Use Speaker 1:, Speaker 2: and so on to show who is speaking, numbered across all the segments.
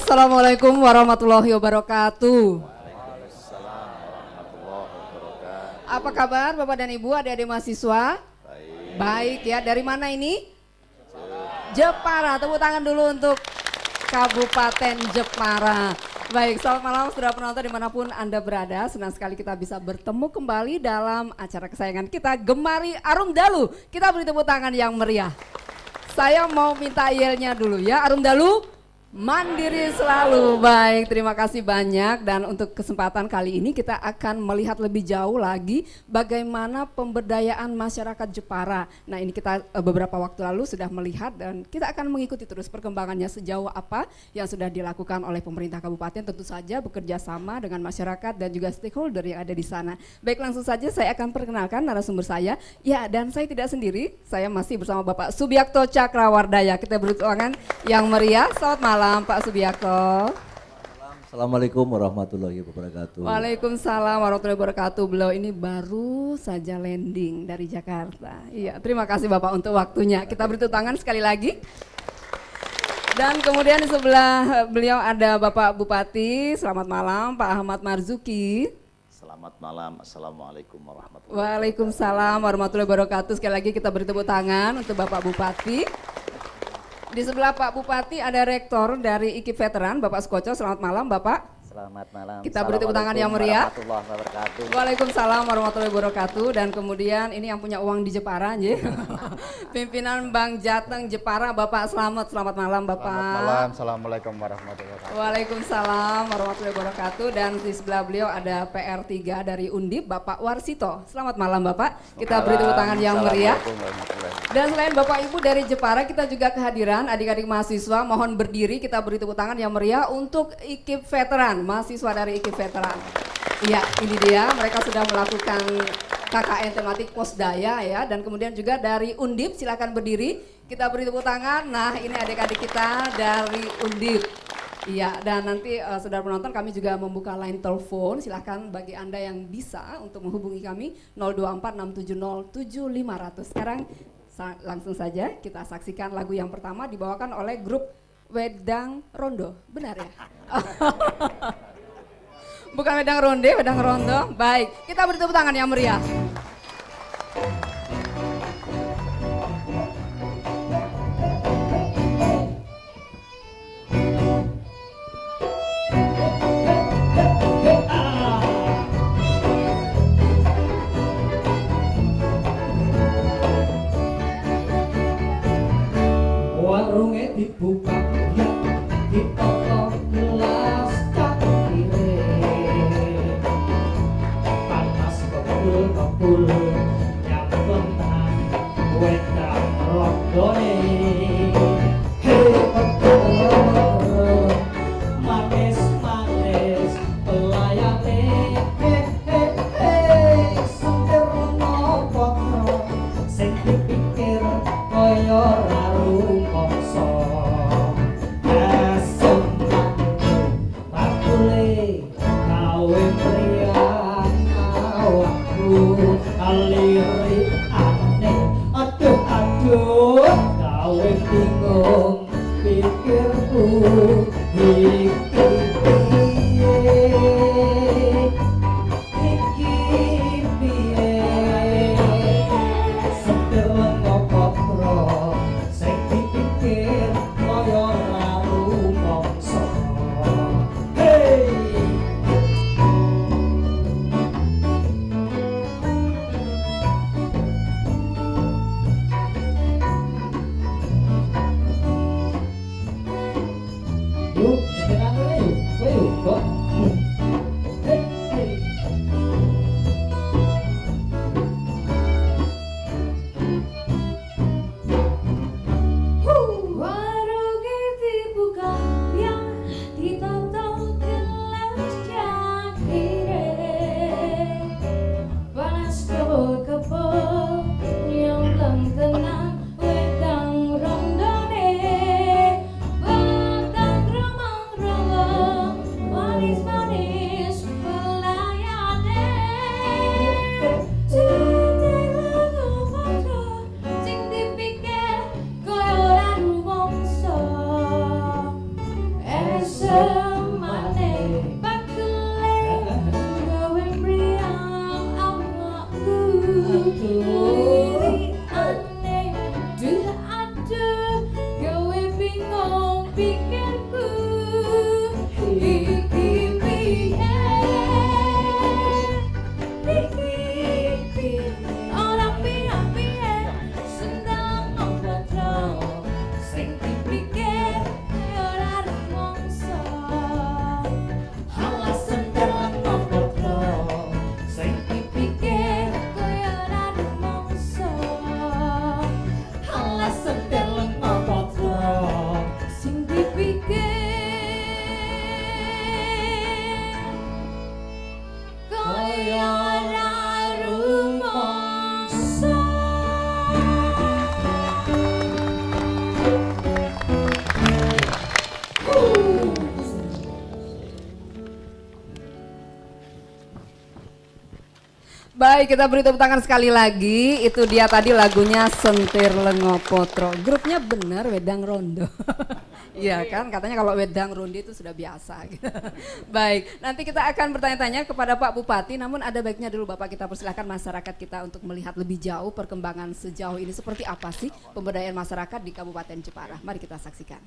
Speaker 1: Assalamualaikum warahmatullahi wabarakatuh. Apa kabar Bapak dan Ibu, adik-adik mahasiswa? Baik ya, dari mana ini? Jepara, tepuk tangan dulu untuk Kabupaten Jepara. Baik, selamat malam saudara penonton dimanapun Anda berada. Senang sekali kita bisa bertemu kembali dalam acara kesayangan kita, Gemari Arum Dalu. Kita beri tepuk tangan yang meriah. Saya mau minta yelnya dulu ya, Arum Dalu. Mandiri selalu. Baik, terima kasih banyak. Dan untuk kesempatan kali ini kita akan melihat lebih jauh lagi bagaimana pemberdayaan masyarakat Jepara. Nah, ini kita beberapa waktu lalu sudah melihat dan kita akan mengikuti terus perkembangannya sejauh apa yang sudah dilakukan oleh pemerintah kabupaten, tentu saja bekerja sama dengan masyarakat dan juga stakeholder yang ada di sana. Baik, langsung saja saya akan perkenalkan narasumber saya. Ya, dan saya tidak sendiri, saya masih bersama Bapak Subiakto Cakrawardaya. Kita beri tangan yang meriah. Selamat malam Pak Subiakto.
Speaker 2: Assalamualaikum warahmatullahi wabarakatuh.
Speaker 1: Waalaikumsalam warahmatullahi wabarakatuh. Beliau ini baru saja landing dari Jakarta. Iya, terima kasih Bapak untuk waktunya. Kita beri tepuk tangan sekali lagi. Dan kemudian di sebelah beliau ada Bapak Bupati. Selamat malam Pak Ahmad Marzuki.
Speaker 3: Selamat malam, Assalamualaikum warahmatullahi wabarakatuh.
Speaker 1: Waalaikumsalam warahmatullahi wabarakatuh. Sekali lagi kita beri tepuk tangan untuk Bapak Bupati. Di sebelah Pak Bupati ada Rektor dari IKIP Veteran, Bapak Sukoco. Selamat malam Bapak.
Speaker 3: Selamat malam.
Speaker 1: Kita beri tepuk tangan yang meriah.
Speaker 3: Warahmatullahi wabarakatuh.
Speaker 1: Waalaikumsalam warahmatullahi wabarakatuh. Dan kemudian ini yang punya uang di Jepara, pimpinan Bank Jateng Jepara, Bapak Slamet. Selamat malam Bapak.
Speaker 4: Selamat malam, Assalamualaikum warahmatullahi wabarakatuh.
Speaker 1: Waalaikumsalam warahmatullahi wabarakatuh. Dan di sebelah beliau ada PR3 dari Undip, Bapak Warsito. Selamat malam Bapak. Kita beri tepuk tangan yang meriah. Dan selain Bapak Ibu dari Jepara, kita juga kehadiran adik-adik mahasiswa. Mohon berdiri, kita beri tepuk tangan yang meriah untuk IKIP Veteran, mahasiswa dari IKIP Veteran. Iya, ini dia, mereka sudah melakukan KKN tematik Posdaya ya. Dan kemudian juga dari Undip, silakan berdiri, kita beri tepuk tangan. Nah, ini adik-adik kita dari Undip. Iya, dan nanti saudara penonton kami juga membuka line telepon. Silahkan bagi Anda yang bisa untuk menghubungi kami 0246707 500. Sekarang langsung saja kita saksikan lagu yang pertama dibawakan oleh grup Wedang Rondo. Benar ya? Bukan Wedang Ronde, Wedang Rondo. Baik, kita beri tepuk tangan yang meriah.
Speaker 5: Warungnya dibuka, ya dipotong gelas cakire, panas kebul yang benang wedang rondone. Manis-manis pelayane, sempir nopo sing dipikir kaya ra rumangsa. kaya rumangsa.
Speaker 1: Baik, kita beri tepuk tangan sekali lagi. Itu dia tadi lagunya Sentir Lengo Potro. Grupnya benar Wedang Rondo. Iya kan, katanya kalau Wedang Rondo itu sudah biasa. Baik, nanti kita akan bertanya-tanya kepada Pak Bupati. Namun ada baiknya dulu Bapak kita persilahkan masyarakat kita untuk melihat lebih jauh perkembangan sejauh ini. Seperti apa sih pemberdayaan masyarakat di Kabupaten Jepara. Mari kita saksikan.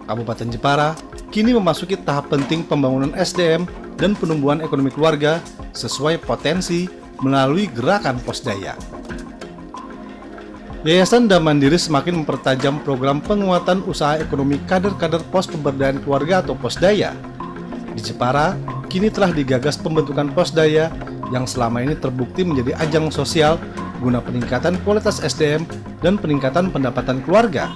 Speaker 6: Kabupaten Jepara kini memasuki tahap penting pembangunan SDM dan penumbuhan ekonomi keluarga sesuai potensi melalui gerakan Posdaya. Yayasan Dam Mandiri semakin mempertajam program penguatan usaha ekonomi kader-kader pos pemberdayaan keluarga atau Posdaya. Di Jepara, kini telah digagas pembentukan Posdaya yang selama ini terbukti menjadi ajang sosial guna peningkatan kualitas SDM dan peningkatan pendapatan keluarga.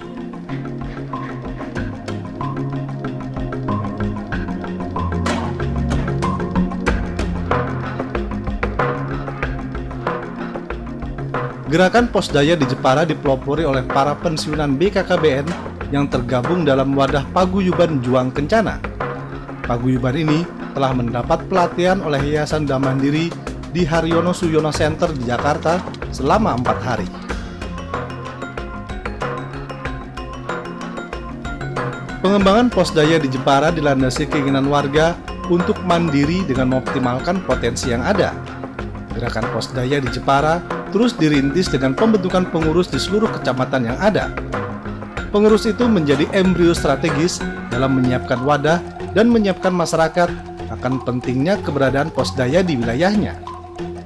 Speaker 6: Gerakan Posdaya di Jepara dipelopori oleh para pensiunan BKKBN yang tergabung dalam wadah Paguyuban Juang Kencana. Paguyuban ini telah mendapat pelatihan oleh Yayasan Dam Mandiri di Haryono Suyono Center di Jakarta selama 4 hari. Pengembangan Posdaya di Jepara dilandasi keinginan warga untuk mandiri dengan mengoptimalkan potensi yang ada. Gerakan Posdaya di Jepara terus dirintis dengan pembentukan pengurus di seluruh kecamatan yang ada. Pengurus itu menjadi embrio strategis dalam menyiapkan wadah dan menyiapkan masyarakat akan pentingnya keberadaan Posdaya di wilayahnya.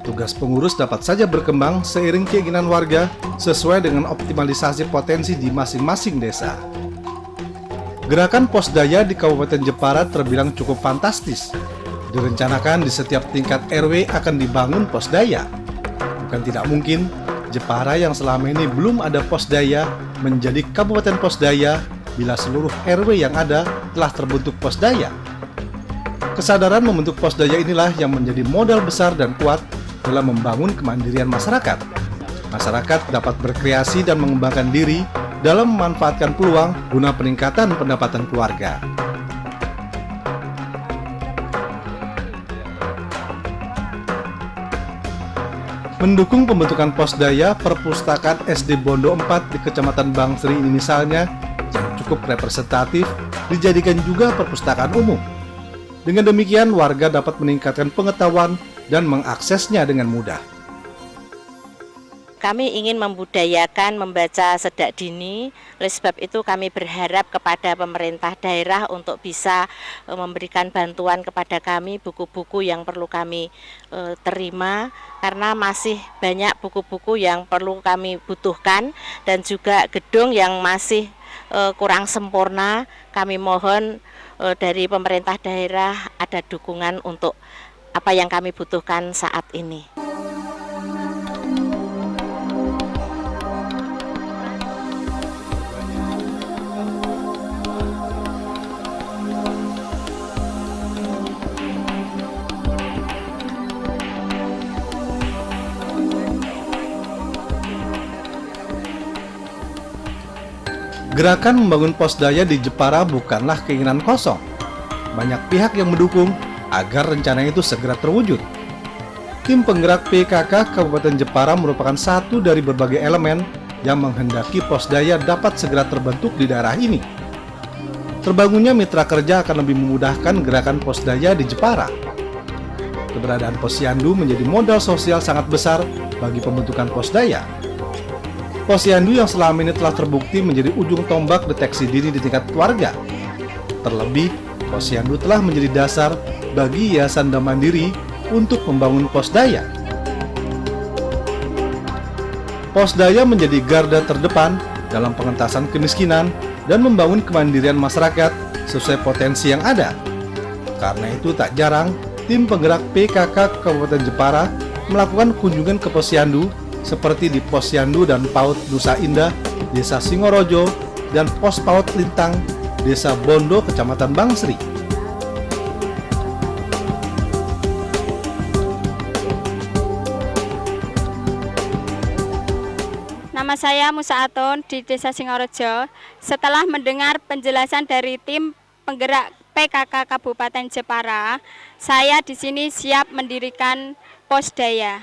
Speaker 6: Tugas pengurus dapat saja berkembang seiring keinginan warga sesuai dengan optimalisasi potensi di masing-masing desa. Gerakan Posdaya di Kabupaten Jepara terbilang cukup fantastis. Direncanakan di setiap tingkat RW akan dibangun Posdaya. Bukan tidak mungkin, Jepara yang selama ini belum ada Posdaya menjadi Kabupaten Posdaya bila seluruh RW yang ada telah terbentuk Posdaya. Kesadaran membentuk Posdaya inilah yang menjadi modal besar dan kuat dalam membangun kemandirian masyarakat. Masyarakat dapat berkreasi dan mengembangkan diri dalam memanfaatkan peluang guna peningkatan pendapatan keluarga. Mendukung pembentukan Posdaya, perpustakaan SD Bondo 4 di Kecamatan Bangsri ini misalnya, yang cukup representatif, dijadikan juga perpustakaan umum. Dengan demikian, warga dapat meningkatkan pengetahuan dan mengaksesnya dengan mudah.
Speaker 7: Kami ingin membudayakan membaca sejak dini, oleh sebab itu kami berharap kepada pemerintah daerah untuk bisa memberikan bantuan kepada kami buku-buku yang perlu kami terima, karena masih banyak buku-buku yang perlu kami butuhkan dan juga gedung yang masih kurang sempurna. Kami mohon dari pemerintah daerah ada dukungan untuk apa yang kami butuhkan saat ini.
Speaker 6: Gerakan membangun Posdaya di Jepara bukanlah keinginan kosong. Banyak pihak yang mendukung agar rencana itu segera terwujud. Tim penggerak PKK Kabupaten Jepara merupakan satu dari berbagai elemen yang menghendaki Posdaya dapat segera terbentuk di daerah ini. Terbangunnya mitra kerja akan lebih memudahkan gerakan Posdaya di Jepara. Keberadaan Posyandu menjadi modal sosial sangat besar bagi pembentukan Posdaya. Posyandu yang selama ini telah terbukti menjadi ujung tombak deteksi dini di tingkat keluarga. Terlebih, Posyandu telah menjadi dasar bagi Yayasan Dam Mandiri untuk membangun Posdaya. Posdaya menjadi garda terdepan dalam pengentasan kemiskinan dan membangun kemandirian masyarakat sesuai potensi yang ada. Karena itu tak jarang, tim penggerak PKK Kabupaten Jepara melakukan kunjungan ke Posyandu seperti di Posyandu dan PAUD Nusa Indah Desa Singorojo, dan Pos PAUD Lintang, Desa Bondo, Kecamatan Bangsri.
Speaker 8: Nama saya Musa Atun di Desa Singorojo. Setelah mendengar penjelasan dari tim penggerak PKK Kabupaten Jepara, saya di sini siap mendirikan Posdaya.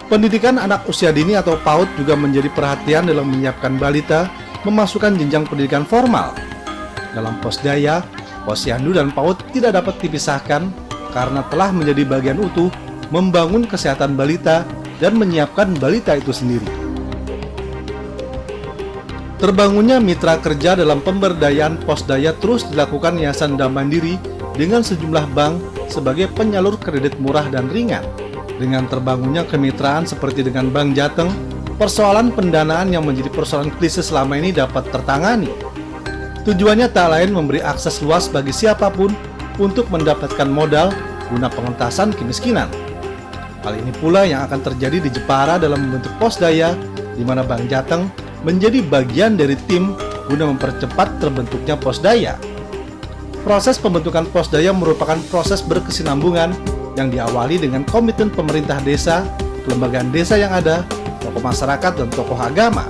Speaker 6: Pendidikan anak usia dini atau PAUD juga menjadi perhatian dalam menyiapkan balita memasukkan jenjang pendidikan formal. Dalam Posdaya, Posyandu dan PAUD tidak dapat dipisahkan karena telah menjadi bagian utuh membangun kesehatan balita dan menyiapkan balita itu sendiri. Terbangunnya mitra kerja dalam pemberdayaan Posdaya terus dilakukan Yayasan Dam Mandiri dengan sejumlah bank sebagai penyalur kredit murah dan ringan. Dengan terbangunnya kemitraan seperti dengan Bank Jateng, persoalan pendanaan yang menjadi persoalan krisis selama ini dapat tertangani. Tujuannya tak lain memberi akses luas bagi siapapun untuk mendapatkan modal guna pengentasan kemiskinan. Hal ini pula yang akan terjadi di Jepara dalam membentuk Posdaya, di mana Bank Jateng menjadi bagian dari tim guna mempercepat terbentuknya Posdaya. Proses pembentukan Posdaya merupakan proses berkesinambungan yang diawali dengan komitmen pemerintah desa, kelembagaan desa yang ada, tokoh masyarakat, dan tokoh agama.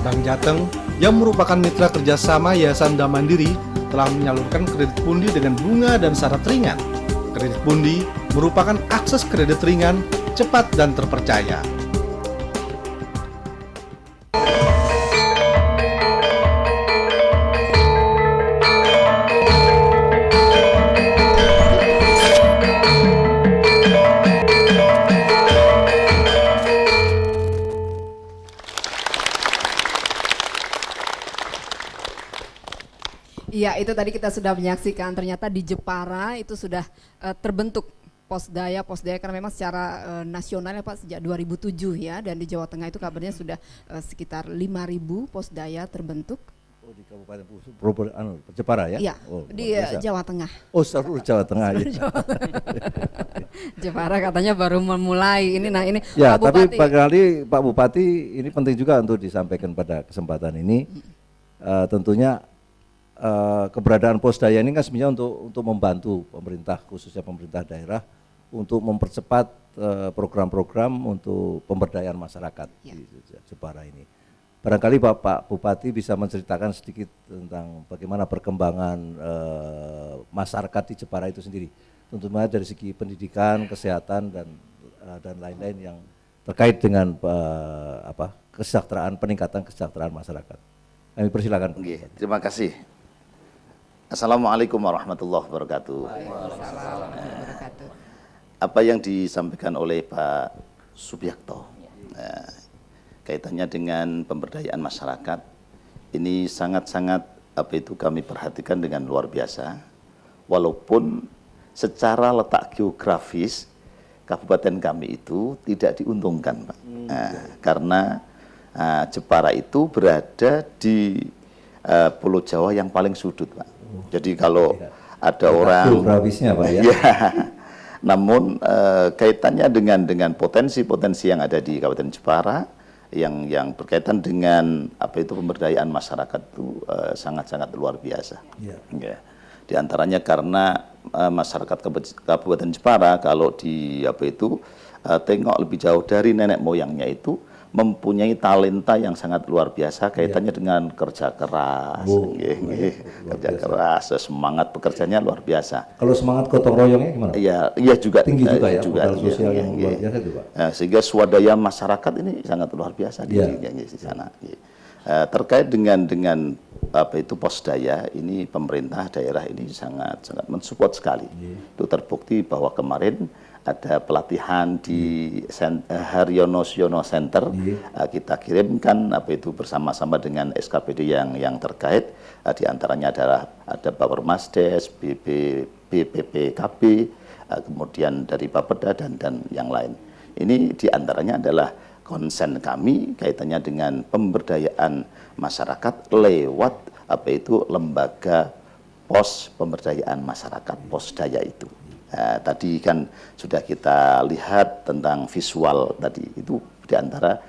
Speaker 6: Bank Jateng yang merupakan mitra kerjasama Yayasan Dam Mandiri telah menyalurkan kredit pundi dengan bunga dan syarat ringan. Kredit pundi merupakan akses kredit ringan, cepat, dan terpercaya.
Speaker 1: Iya, itu tadi kita sudah menyaksikan ternyata di Jepara itu sudah terbentuk Posdaya karena memang secara nasional ya Pak sejak 2007 ya, dan di Jawa Tengah itu kabarnya sudah sekitar 5.000 Posdaya terbentuk.
Speaker 2: Oh, di Kabupaten Jepara ya?
Speaker 1: Iya,
Speaker 2: oh,
Speaker 1: di Jawa Tengah.
Speaker 2: Oh, seluruh Jawa Tengah ya.
Speaker 1: Jepara katanya baru memulai ini. Nah ini
Speaker 2: ya,
Speaker 1: Pak Bupati.
Speaker 2: tapi barangkali Pak Bupati ini penting juga untuk disampaikan pada kesempatan ini. Tentunya keberadaan Posdaya ini kan sebenarnya untuk membantu pemerintah, khususnya pemerintah daerah, untuk mempercepat program-program untuk pemberdayaan masyarakat di Jepara ini. Barangkali Pak Bupati bisa menceritakan sedikit tentang bagaimana perkembangan masyarakat di Jepara itu sendiri, tentunya dari segi pendidikan, kesehatan, dan lain-lain yang terkait dengan kesejahteraan, peningkatan kesejahteraan masyarakat. Kami persilakan.
Speaker 3: Oke, terima kasih. Assalamualaikum warahmatullahi wabarakatuh. Apa yang disampaikan oleh Pak Subiakto kaitannya dengan pemberdayaan masyarakat ini sangat-sangat kami perhatikan dengan luar biasa, walaupun secara letak geografis kabupaten kami itu tidak diuntungkan, Pak. Karena Jepara itu berada di Pulau Jawa yang paling sudut, Pak. Jadi kalau ada orang
Speaker 2: geografisnya, Pak ya.
Speaker 3: Ya, namun kaitannya dengan potensi-potensi yang ada di Kabupaten Jepara yang berkaitan dengan pemberdayaan masyarakat itu sangat-sangat luar biasa. Ya. Di antaranya karena masyarakat Kabupaten Jepara kalau tengok lebih jauh dari nenek moyangnya itu mempunyai talenta yang sangat luar biasa kaitannya dengan kerja keras, kerja keras, semangat pekerjaannya luar biasa.
Speaker 2: Kalau semangat gotong royongnya gimana?
Speaker 3: Iya juga
Speaker 2: tinggi juga ya,
Speaker 3: juga
Speaker 2: sosial yang luar biasa itu, Pak.
Speaker 3: Sehingga swadaya masyarakat ini sangat luar biasa di sana. Terkait dengan Posdaya ini, pemerintah daerah ini sangat mensupport sekali. Itu terbukti bahwa kemarin ada pelatihan di Haryono Siono Center, kita kirimkan bersama-sama dengan SKPD yang terkait, di antaranya ada Bapermasdes, BPPKB, kemudian dari Bapeda dan yang lain. Ini di antaranya adalah konsen kami kaitannya dengan pemberdayaan masyarakat lewat lembaga pos pemberdayaan masyarakat, Posdaya itu. Tadi kan sudah kita lihat tentang visual tadi, itu di antara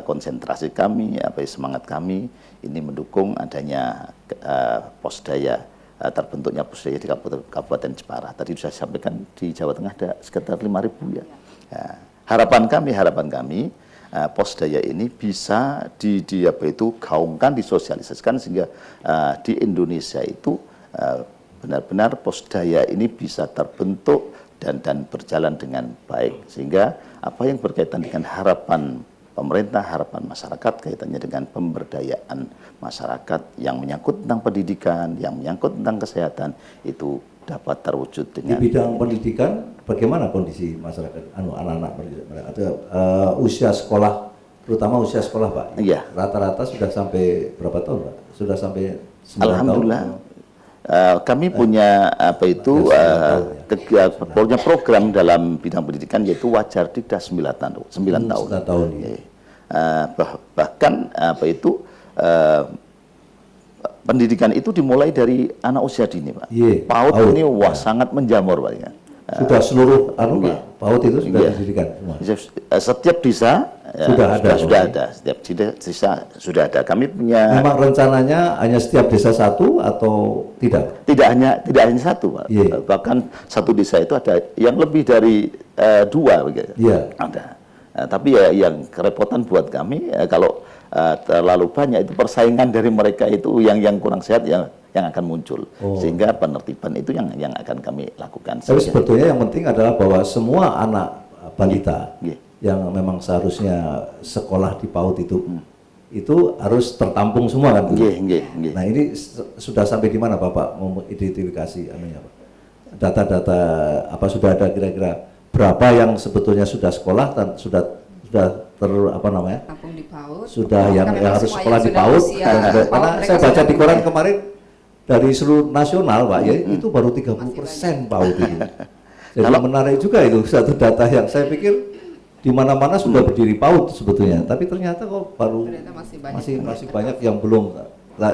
Speaker 3: konsentrasi kami, semangat kami ini mendukung adanya Posdaya, terbentuknya Posdaya di Kabupaten Jepara. Tadi sudah saya sampaikan di Jawa Tengah ada sekitar 5.000 ya. Harapan kami Posdaya ini bisa gaungkan, disosialisasikan sehingga di Indonesia itu benar-benar Posdaya ini bisa terbentuk dan berjalan dengan baik, sehingga apa yang berkaitan dengan harapan pemerintah, harapan masyarakat kaitannya dengan pemberdayaan masyarakat yang menyangkut tentang pendidikan, yang menyangkut tentang kesehatan itu dapat terwujud dengan.
Speaker 2: Di bidang pendidikan bagaimana kondisi masyarakat anak-anak ada usia sekolah, terutama usia sekolah Pak?
Speaker 3: Iya.
Speaker 2: Rata-rata sudah sampai berapa tahun Pak? Sudah sampai 9
Speaker 3: Alhamdulillah.
Speaker 2: tahun?
Speaker 3: Kami punya punya program dalam bidang pendidikan yaitu Wajar Dikda 9 tahun. 9 tahun. Ya. Bahkan pendidikan itu dimulai dari anak usia dini, Pak. PAUD ini sangat menjamur, Pak. Ya.
Speaker 2: Sudah seluruh Pak, PAUD itu sudah didirikan semua.
Speaker 3: Setiap desa sudah ada. Setiap desa sudah ada. Kami punya.
Speaker 2: Memang rencananya hanya setiap desa satu atau tidak? Tidak hanya
Speaker 3: satu, Pak. Bahkan satu desa itu ada yang lebih dari 2 begitu. Ada. Tapi ya yang kerepotan buat kami kalau terlalu banyak itu persaingan dari mereka itu yang kurang sehat yang akan muncul, sehingga penertiban itu yang akan kami lakukan.
Speaker 2: Tapi sebetulnya yang penting adalah bahwa semua anak balita yang memang seharusnya sekolah di PAUD itu harus tertampung semua kan? Nah ini sudah sampai di mana Bapak mengidentifikasi data-data apa sudah ada kira-kira berapa yang sebetulnya sudah sekolah dan sudah
Speaker 1: tampung di PAUD,
Speaker 2: sudah yang harus sekolah di PAUD, karena saya baca di koran kemarin dari seluruh nasional Pak itu baru 30% PAUD itu. Jadi menarik juga itu satu data yang saya pikir di mana-mana sudah berdiri PAUD sebetulnya, tapi ternyata kok baru masih banyak yang belum.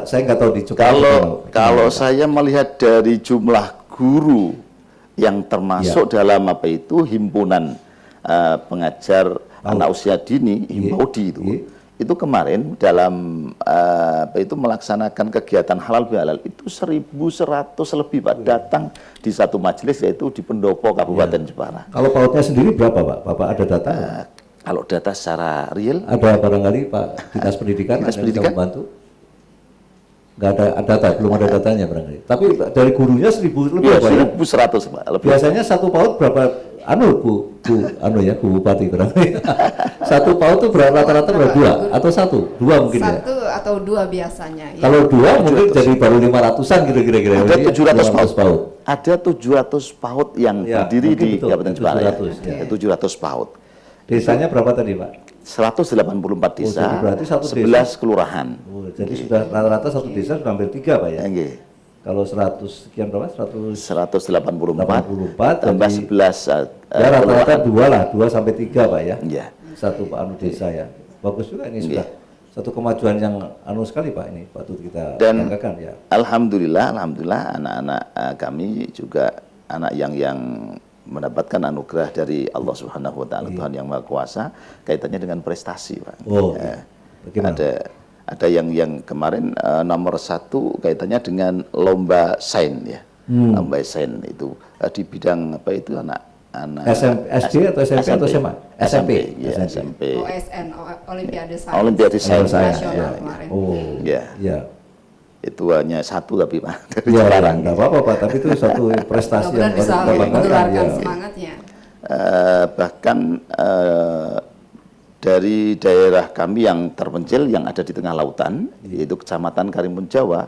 Speaker 2: Saya nggak tahu di Jepang.
Speaker 3: Kalau saya melihat dari jumlah guru yang termasuk dalam himpunan pengajar anak usia dini, Himpodi itu kemarin dalam melaksanakan kegiatan halal bihalal itu 1.100 lebih Pak datang di satu majelis yaitu di Pendopo Kabupaten Jepara.
Speaker 2: Kalau PAUD-nya sendiri berapa Pak? Bapak ada data?
Speaker 3: Kalau data secara real
Speaker 2: ada barangkali Pak Dinas Pendidikan yang bisa membantu? Nggak ada data, belum ada datanya barangkali. Tapi dari gurunya 1.000 lebih Pak ya?
Speaker 3: 1.100 Pak.
Speaker 2: Biasanya satu PAUD berapa? Bu Bupati barangkali. Satu PAUD itu rata-rata berapa? 2 atau 1? 2 mungkin ya?
Speaker 1: 1 atau 2 biasanya. Ya.
Speaker 2: Kalau 2 mungkin jadi baru 500-an kira-kira.
Speaker 3: Ada 700 PAUD. Ada 700 PAUD yang berdiri di Kabupaten Jepara. 700 PAUD.
Speaker 2: Desanya berapa tadi Pak?
Speaker 3: 184 desa,
Speaker 2: berarti
Speaker 3: 11 kelurahan.
Speaker 2: Jadi sudah rata-rata satu desa sudah hampir 3 Pak ya? Kalau 100 sekian berapa? 184
Speaker 3: tambah 11
Speaker 2: ya rata-rata 2 sampai 3 Pak ya?
Speaker 3: Iya.
Speaker 2: Satu Pak desa ya. Bagus juga ini sudah satu kemajuan yang sekali Pak ini patut kita banggakan ya.
Speaker 3: Alhamdulillah anak-anak kami juga anak yang mendapatkan anugerah dari Allah Subhanahu wa taala, Tuhan yang Maha Kuasa, kaitannya dengan prestasi, Pak. Ada yang kemarin nomor 1 kaitannya dengan lomba sains ya. Lomba sains itu di bidang anak
Speaker 2: SD atau SMP atau SMA? SMP.
Speaker 1: OSN, Olimpiade Sains Nasional kemarin.
Speaker 3: Itu hanya 1 tapi Pak dari
Speaker 2: sekarang. Nggak apa-apa Pak, tapi itu satu prestasi yang
Speaker 1: bisa menularkan semangatnya.
Speaker 3: Bahkan dari daerah kami yang terpencil yang ada di tengah lautan, yaitu Kecamatan Karimun Jawa,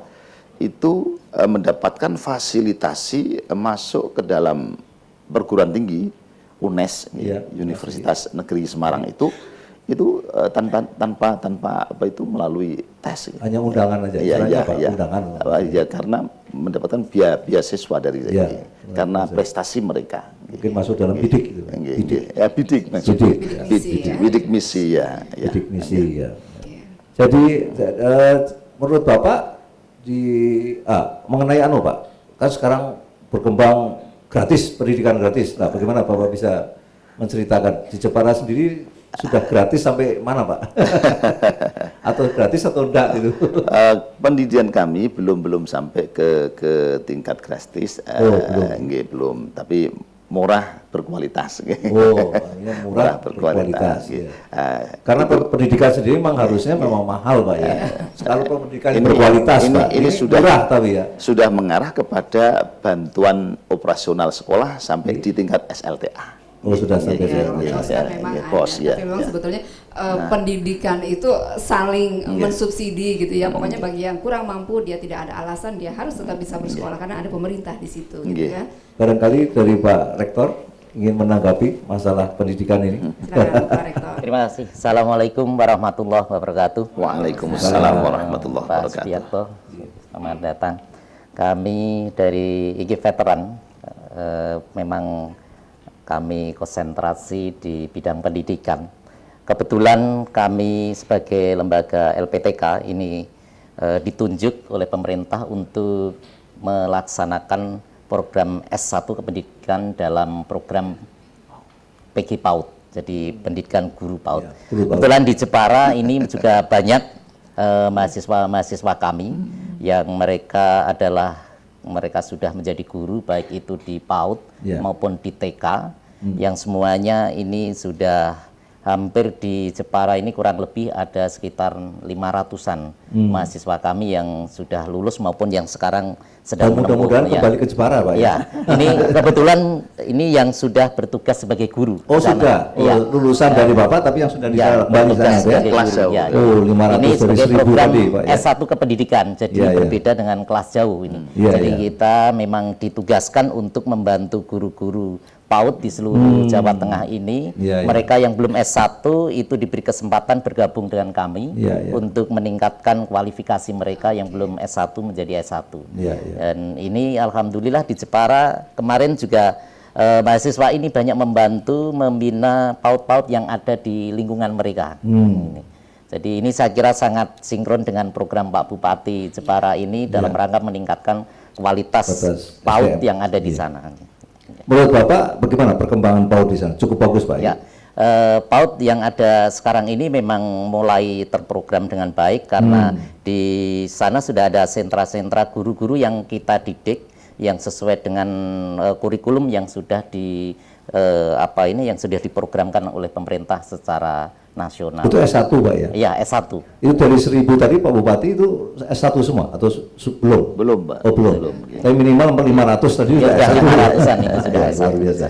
Speaker 3: itu mendapatkan fasilitasi masuk ke dalam perguruan tinggi UNES, Universitas Negeri Semarang itu tanpa melalui tes.
Speaker 2: Hanya undangan aja. Undangan.
Speaker 3: Karena mendapatkan beasiswa dari karena prestasi mereka.
Speaker 2: Mungkin masuk dalam bidik gitu.
Speaker 3: Bidik misi ya.
Speaker 2: Bidik misi ya. Jadi menurut Bapak mengenai Pak, kan sekarang berkembang gratis, pendidikan gratis. Nah, bagaimana Bapak bisa menceritakan di Jepara sendiri sudah gratis sampai mana Pak? Atau gratis atau enggak itu?
Speaker 3: Pendidikan kami belum sampai ke tingkat gratis, belum. Tapi murah berkualitas.
Speaker 2: Murah berkualitas. Ya. Karena pendidikan sendiri memang harusnya memang mahal Pak ya. Kalau pendidikan berkualitas Pak, ini sudah murah tapi ya. Sudah
Speaker 3: mengarah kepada bantuan operasional sekolah sampai di tingkat SLTA.
Speaker 2: Sudah sampai
Speaker 1: tapi memang sebetulnya pendidikan itu saling mensubsidi gitu ya. Pokoknya bagi yang kurang mampu dia tidak ada alasan, dia harus tetap bisa bersekolah karena ada pemerintah di situ gitu ya.
Speaker 2: Barangkali dari Pak Rektor ingin menanggapi masalah pendidikan ini.
Speaker 1: Silakan Pak Rektor.
Speaker 9: Terima kasih. Assalamualaikum warahmatullahi wabarakatuh.
Speaker 3: Waalaikumsalam warahmatullahi wabarakatuh.
Speaker 9: Pak Subiarto, selamat datang. Kami dari IG Veteran memang kami konsentrasi di bidang pendidikan. Kebetulan kami sebagai lembaga LPTK ini ditunjuk oleh pemerintah untuk melaksanakan program S1 kependidikan dalam program PG PAUD, jadi pendidikan guru PAUD. Kebetulan di Jepara ini juga banyak mahasiswa kami yang mereka sudah menjadi guru baik itu di PAUD maupun di TK, yang semuanya ini sudah hampir di Jepara ini kurang lebih ada sekitar 500-an mahasiswa kami yang sudah lulus maupun yang sekarang sedang
Speaker 2: mudah-mudahan kembali ke Jepara Pak
Speaker 9: ya. Ini kebetulan ini yang sudah bertugas sebagai guru.
Speaker 2: Sudah lulusan dari Bapak tapi yang sudah kembali sana
Speaker 9: kelas jauh.
Speaker 2: 500
Speaker 9: ini sebagai program
Speaker 2: tadi, Pak, ya?
Speaker 9: S1 kependidikan, jadi berbeda dengan kelas jauh ini. Jadi kita memang ditugaskan untuk membantu guru-guru PAUD di seluruh Jawa Tengah ini. Mereka yang belum S1 itu diberi kesempatan bergabung dengan kami untuk meningkatkan kualifikasi mereka yang belum S1 menjadi S1. Dan ini alhamdulillah di Jepara kemarin juga mahasiswa ini banyak membantu membina PAUD-PAUD yang ada di lingkungan mereka. Jadi ini saya kira sangat sinkron dengan program Pak Bupati Jepara ini dalam rangka meningkatkan kualitas PAUD yang ada di sana.
Speaker 2: Menurut Bapak bagaimana perkembangan PAUD di sana? Cukup bagus Pak ya?
Speaker 9: PAUD yang ada sekarang ini memang mulai terprogram dengan baik karena di sana sudah ada sentra-sentra guru-guru yang kita didik yang sesuai dengan kurikulum yang sudah yang sudah diprogramkan oleh pemerintah secara nasional.
Speaker 2: Itu S1 Pak ya?
Speaker 9: Iya, S1.
Speaker 2: Itu dari 1000 tadi Pak Bupati itu S1 semua atau belum?
Speaker 3: Belum Pak.
Speaker 2: Belum. Tapi minimal 500 tadi sudah S1.
Speaker 9: 500-an itu sudah S1.
Speaker 2: Luar biasa.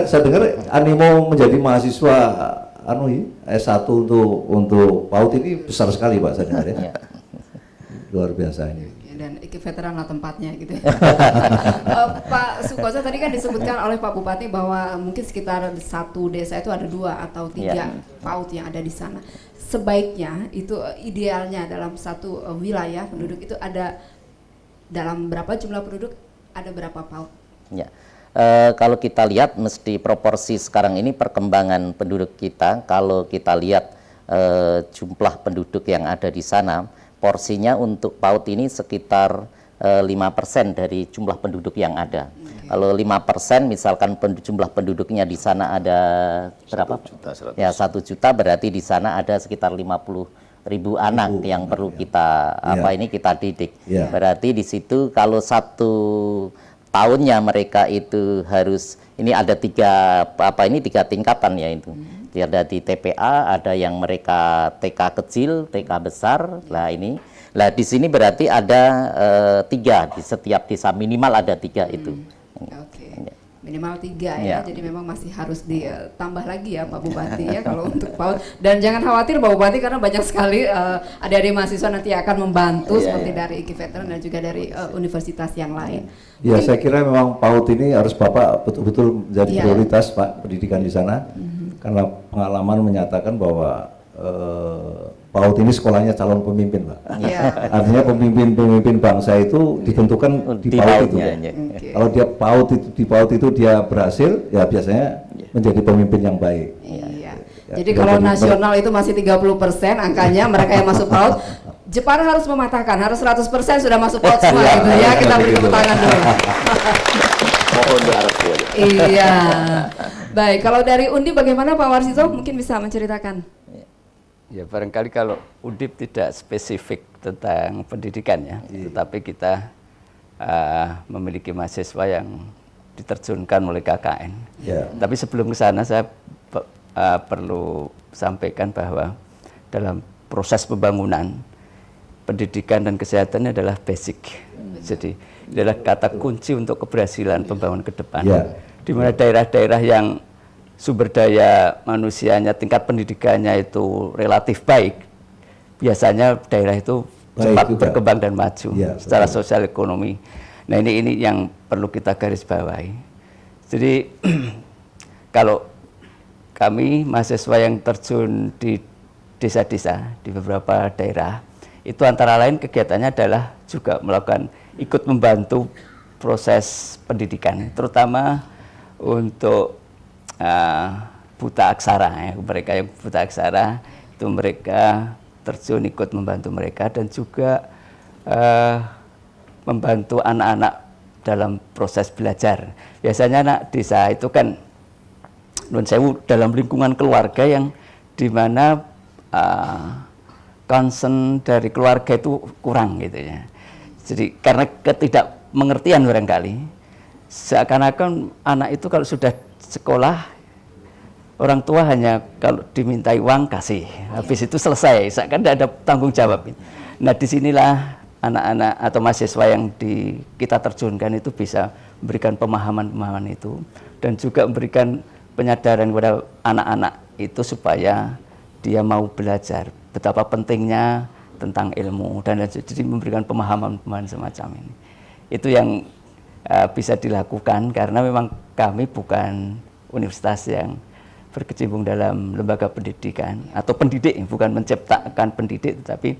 Speaker 2: Saya dengar animo menjadi mahasiswa S1 untuk PAUD ini besar sekali Pak saya dengar ya. Luar biasa ini.
Speaker 1: Dan IG Veteran lah tempatnya gitu. Pak Sukoso tadi kan disebutkan oleh Pak Bupati bahwa mungkin sekitar satu desa itu ada 2 atau 3 PAUD yang ada di sana. Sebaiknya itu idealnya dalam satu wilayah penduduk itu ada dalam berapa jumlah penduduk ada berapa PAUD?
Speaker 9: Ya. Kalau kita lihat mesti proporsi sekarang ini perkembangan penduduk kita, kalau kita lihat jumlah penduduk yang ada di sana, porsinya untuk PAUD ini sekitar 5% dari jumlah penduduk yang ada. Kalau 5% misalkan jumlah penduduknya di sana ada berapa? 1 juta berarti di sana ada sekitar 50.000 anak yang perlu kita kita didik. Berarti di situ kalau 1 tahunnya mereka itu harus ini ada 3 tingkatan ya itu. Ada di TPA, ada yang mereka TK kecil, TK besar. Lah di sini berarti ada 3 di setiap desa, minimal ada 3 itu.
Speaker 1: Minimal 3 ya. Jadi memang masih harus ditambah lagi ya Pak Bupati ya kalau untuk PAUD. Dan jangan khawatir Pak Bupati karena banyak sekali adik-adik mahasiswa nanti akan membantu seperti dari IG Veteran dan juga dari universitas yang lain.
Speaker 2: Ya saya kira memang PAUD ini harus Bapak betul-betul menjadi prioritas Pak pendidikan di sana. Karena pengalaman menyatakan bahwa PAUD ini sekolahnya calon pemimpin Pak. Artinya pemimpin bangsa itu ditentukan di PAUD itu. Kalau dia di PAUD itu dia berhasil, ya biasanya menjadi pemimpin yang baik.
Speaker 1: Jadi kalau nasional itu masih 30% angkanya mereka yang masuk PAUD, Jepara harus mematahkan, harus 100% sudah masuk PAUD semua gitu ya. Kita beri tepuk tangan dulu.
Speaker 3: Mohon diharap.
Speaker 1: Iya. Baik, kalau dari Undip bagaimana Pak Warsito? Mungkin bisa menceritakan.
Speaker 10: Ya barangkali kalau Undip tidak spesifik tentang pendidikan ya, tetapi kita memiliki mahasiswa yang diterjunkan oleh KKN. Tapi sebelum ke sana saya perlu sampaikan bahwa dalam proses pembangunan pendidikan dan kesehatan adalah basic. Jadi adalah kata kunci untuk keberhasilan pembangunan ke depan. Di mana daerah-daerah yang sumber daya manusianya, tingkat pendidikannya itu relatif baik, biasanya daerah itu cepat berkembang dan maju secara sosial ekonomi. Nah ini yang perlu kita garis bawahi. Jadi kalau kami mahasiswa yang terjun di desa-desa di beberapa daerah, itu antara lain kegiatannya adalah juga melakukan ikut membantu proses pendidikan, terutama untuk buta aksara ya. Mereka yang buta aksara itu mereka terjun ikut membantu mereka dan juga membantu anak-anak dalam proses belajar. Biasanya anak desa itu kan nun sewu dalam lingkungan keluarga yang dimana concern dari keluarga itu kurang gitu ya. Jadi karena ketidakmengertian barangkali seakan-akan anak itu kalau sudah sekolah, orang tua hanya kalau dimintai uang kasih, habis itu selesai, seakan tidak ada tanggung jawab. Nah disinilah anak-anak atau mahasiswa yang kita terjunkan itu bisa memberikan pemahaman-pemahaman itu dan juga memberikan penyadaran kepada anak-anak itu supaya dia mau belajar betapa pentingnya tentang ilmu dan jadi memberikan pemahaman-pemahaman semacam ini. Itu yang bisa dilakukan karena memang kami bukan universitas yang berkecimpung dalam lembaga pendidikan atau pendidik, bukan menciptakan pendidik, tetapi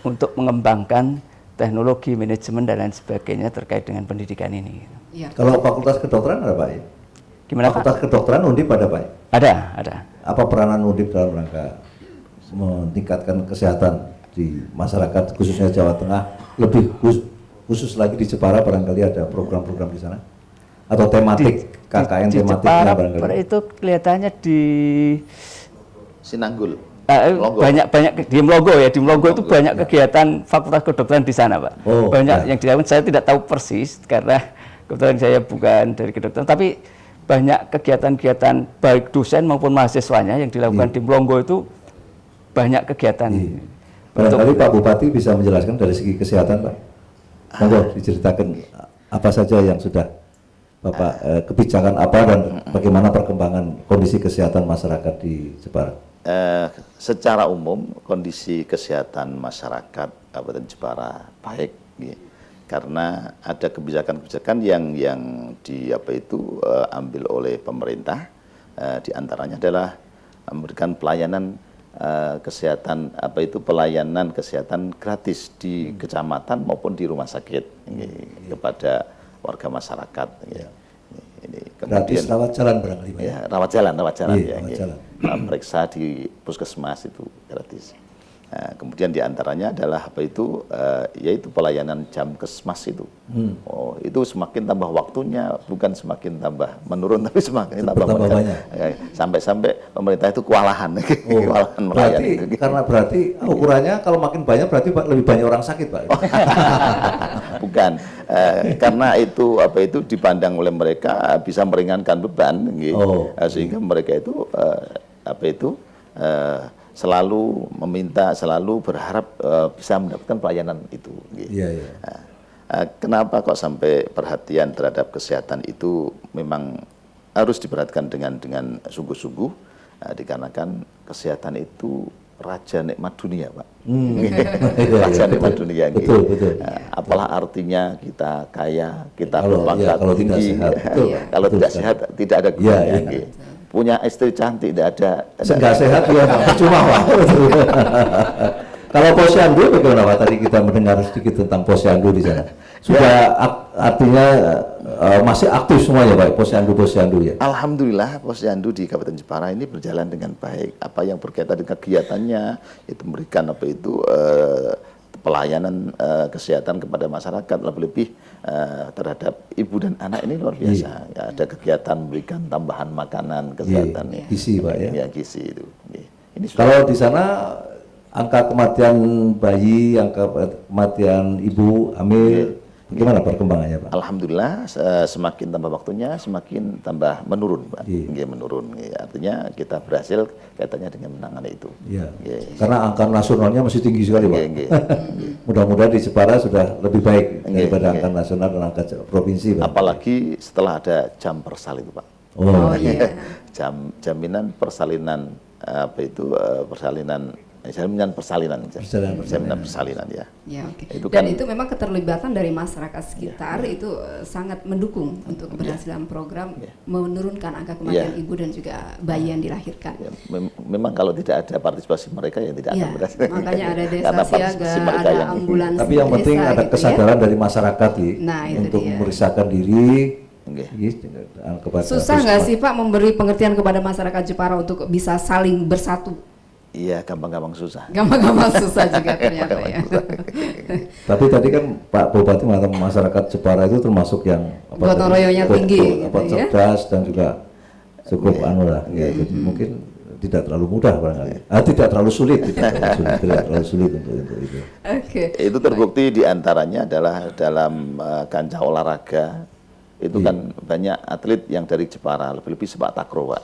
Speaker 10: untuk mengembangkan teknologi, manajemen dan lain sebagainya terkait dengan pendidikan ini.
Speaker 2: Kalau fakultas kedokteran ada Pak ya?
Speaker 10: Gimana
Speaker 2: fakultas
Speaker 10: Pak?
Speaker 2: Kedokteran Undip ada Pak?
Speaker 10: Ada.
Speaker 2: Apa peranan Undip dalam rangka meningkatkan kesehatan di masyarakat khususnya Jawa Tengah, lebih khusus lagi di Jepara, barangkali ada program-program di sana atau tematik KKN
Speaker 10: di
Speaker 2: tematiknya
Speaker 10: Jepara
Speaker 2: barangkali
Speaker 10: itu kelihatannya di
Speaker 3: Sinanggul.
Speaker 10: banyak di Mlogo ya, di Mlogo itu banyak kegiatan fakultas kedokteran di sana Pak. Banyak yang dilakukan, saya tidak tahu persis karena kebetulan saya bukan dari kedokteran, tapi banyak kegiatan-kegiatan baik dosen maupun mahasiswanya yang dilakukan di Mlogo itu banyak kegiatan.
Speaker 2: Barangkali Pak Bupati bisa menjelaskan dari segi kesehatan Pak. Monggo diceritakan apa saja yang sudah Bapak kebijakan apa dan bagaimana perkembangan kondisi kesehatan masyarakat di Jepara.
Speaker 3: Secara umum kondisi kesehatan masyarakat Kabupaten Jepara baik, karena ada kebijakan-kebijakan yang ambil oleh pemerintah, diantaranya adalah memberikan pelayanan kesehatan pelayanan kesehatan gratis di kecamatan maupun di rumah sakit kepada warga masyarakat. Ini
Speaker 2: gratis rawat jalan barangkali Pak.
Speaker 3: Rawat jalan
Speaker 2: jalan.
Speaker 3: Periksa di puskesmas itu gratis. Nah, kemudian diantaranya adalah yaitu pelayanan Jamkesmas itu. Itu semakin tambah waktunya, bukan semakin tambah menurun, tapi semakin tambah banyak. Sampai pemerintah itu kewalahan, kewalahan melayani.
Speaker 2: Berarti ukurannya kalau makin banyak berarti lebih banyak orang sakit Pak.
Speaker 3: Bukan, karena itu dipandang oleh mereka bisa meringankan beban, sehingga mereka itu selalu meminta, selalu berharap bisa mendapatkan pelayanan itu. Kenapa kok sampai perhatian terhadap kesehatan itu memang harus diperhatikan dengan sungguh-sungguh, dikarenakan kesehatan itu raja nikmat dunia Pak. Raja nikmat dunia.
Speaker 2: Betul.
Speaker 3: Apalah artinya kita kaya, kita berpangkat tinggi, kalau tidak sehat tidak ada gunanya. Punya istri cantik tidak ada.
Speaker 2: Enggak sehat ya percuma Pak. Kalau posyandu bagaimana Pak? Tadi kita mendengar sedikit tentang posyandu di sana. Sudah artinya masih aktif semuanya Pak posyandu ya.
Speaker 3: Alhamdulillah posyandu di Kabupaten Jepara ini berjalan dengan baik. Apa yang berkaitan dengan kegiatannya itu memberikan pelayanan kesehatan kepada masyarakat, lebih-lebih terhadap ibu dan anak ini luar biasa. Ya, ada kegiatan memberikan tambahan makanan kesehatan,
Speaker 2: gizi Pak ya.
Speaker 3: Ya, gizi itu. Ini
Speaker 2: kalau di sana angka kematian bayi, angka kematian ibu hamil, gimana perkembangannya Pak?
Speaker 3: Alhamdulillah semakin tambah waktunya semakin tambah menurun Pak. Menurun. Artinya kita berhasil kaitannya dengan menangani itu.
Speaker 2: Karena angka nasionalnya masih tinggi sekali Pak. Mudah-mudahan di Jepara sudah lebih baik daripada angka nasional dan angka provinsi Pak.
Speaker 3: Apalagi setelah ada jam persal itu Pak. Jaminan persalinan jaminan persalinan ya.
Speaker 1: Itu dan itu memang keterlibatan dari masyarakat sekitar itu sangat mendukung untuk keberhasilan program menurunkan angka kematian ibu dan juga bayi yang dilahirkan.
Speaker 3: Memang kalau tidak ada partisipasi mereka yang tidak akan berhasil.
Speaker 1: Makanya ada desa siaga, ada ambulans.
Speaker 2: Tapi yang penting ada kesadaran dari masyarakat untuk memeriksakan diri.
Speaker 1: Susah nggak sih Pak memberi pengertian kepada masyarakat Jepara untuk bisa saling bersatu?
Speaker 3: Iya, gampang-gampang susah.
Speaker 1: Gampang-gampang susah juga ternyata ya.
Speaker 2: Tapi tadi kan Pak Bupati mengatakan masyarakat Jepara itu termasuk yang
Speaker 1: gotong royongnya tinggi,
Speaker 2: cerdas dan juga cukup jadi mungkin tidak terlalu mudah barangkali. Tidak terlalu sulit, tidak terlalu sulit untuk itu.
Speaker 3: Itu terbukti diantaranya adalah dalam kancah olahraga itu kan banyak atlet yang dari Jepara, lebih-lebih sepak takraw Pak.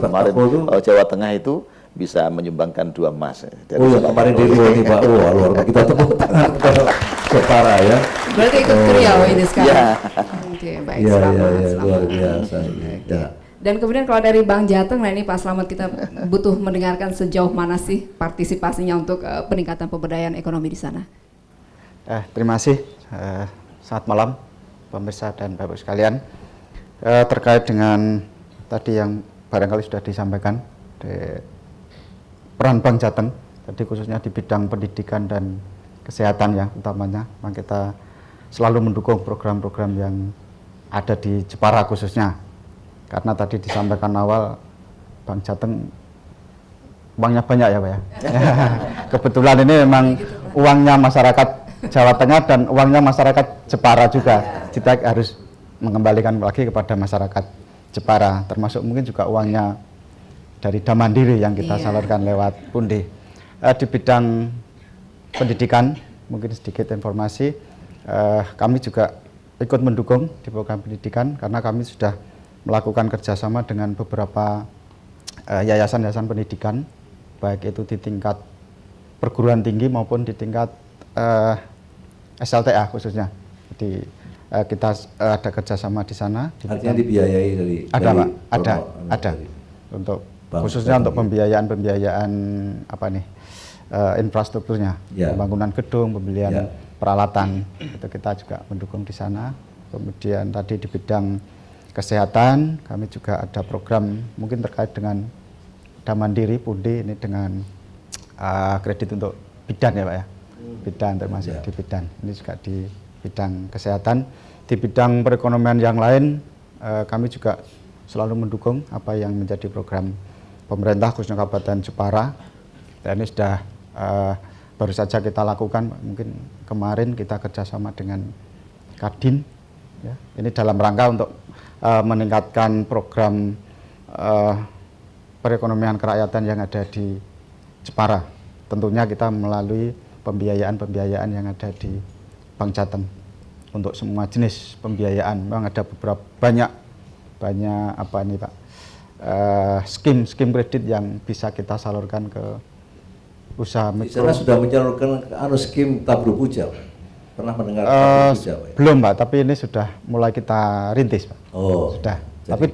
Speaker 3: Kemarin Jawa Tengah itu bisa menyumbangkan 2 emas.
Speaker 2: Yang kemarin di Rio ini Pak, luar biasa, kita tepuk tangan kepada Jepara ya.
Speaker 1: Berarti ikut ke Riau ini sekarang. Baik, selamat.
Speaker 2: Luar biasa.
Speaker 1: Dan kemudian kalau dari Bang Jateng, nah ini Pak Slamet, kita butuh mendengarkan sejauh mana sih partisipasinya untuk peningkatan pemberdayaan ekonomi di sana.
Speaker 4: Terima kasih. Selamat malam pemirsa dan Bapak sekalian. Terkait dengan tadi yang barangkali sudah disampaikan, peran Bank Jateng tadi khususnya di bidang pendidikan dan kesehatan ya utamanya, memang kita selalu mendukung program-program yang ada di Jepara khususnya, karena tadi disampaikan awal Bank Jateng uangnya banyak ya Pak ya. Kebetulan ini memang uangnya masyarakat Jawa Tengah dan uangnya masyarakat Jepara juga, kita harus mengembalikan lagi kepada masyarakat Jepara, termasuk mungkin juga uangnya dari Damandiri yang kita salurkan lewat Pundi. Di bidang pendidikan, mungkin sedikit informasi, kami juga ikut mendukung di program pendidikan karena kami sudah melakukan kerjasama dengan beberapa yayasan-yayasan pendidikan, baik itu di tingkat perguruan tinggi maupun di tingkat SLTA khususnya. Jadi kita ada kerjasama di sana.
Speaker 2: Artinya dibiayai dari
Speaker 4: ada untuk khususnya untuk pembiayaan infrastrukturnya, pembangunan gedung, pembelian peralatan, itu kita juga mendukung di sana. Kemudian tadi di bidang kesehatan kami juga ada program mungkin terkait dengan Damandiri Pundi ini dengan kredit untuk bidan ya Pak ya, bidan termasuk di bidan, ini juga di bidang kesehatan. Di bidang perekonomian yang lain kami juga selalu mendukung apa yang menjadi program pemerintah khususnya Kabupaten Jepara. Dan ini sudah baru saja kita lakukan, mungkin kemarin kita kerjasama dengan Kadin ya. Ini dalam rangka untuk meningkatkan program perekonomian kerakyatan yang ada di Jepara. Tentunya kita melalui pembiayaan yang ada di Bank Jateng untuk semua jenis pembiayaan. Memang ada beberapa banyak skim kredit yang bisa kita salurkan ke usaha mikro.
Speaker 2: Saya sudah menyalurkan skim Tabro Puja. Pernah mendengar Tabro Puja Pak?
Speaker 4: Belum Pak, tapi ini sudah mulai kita rintis Pak. Sudah. Tapi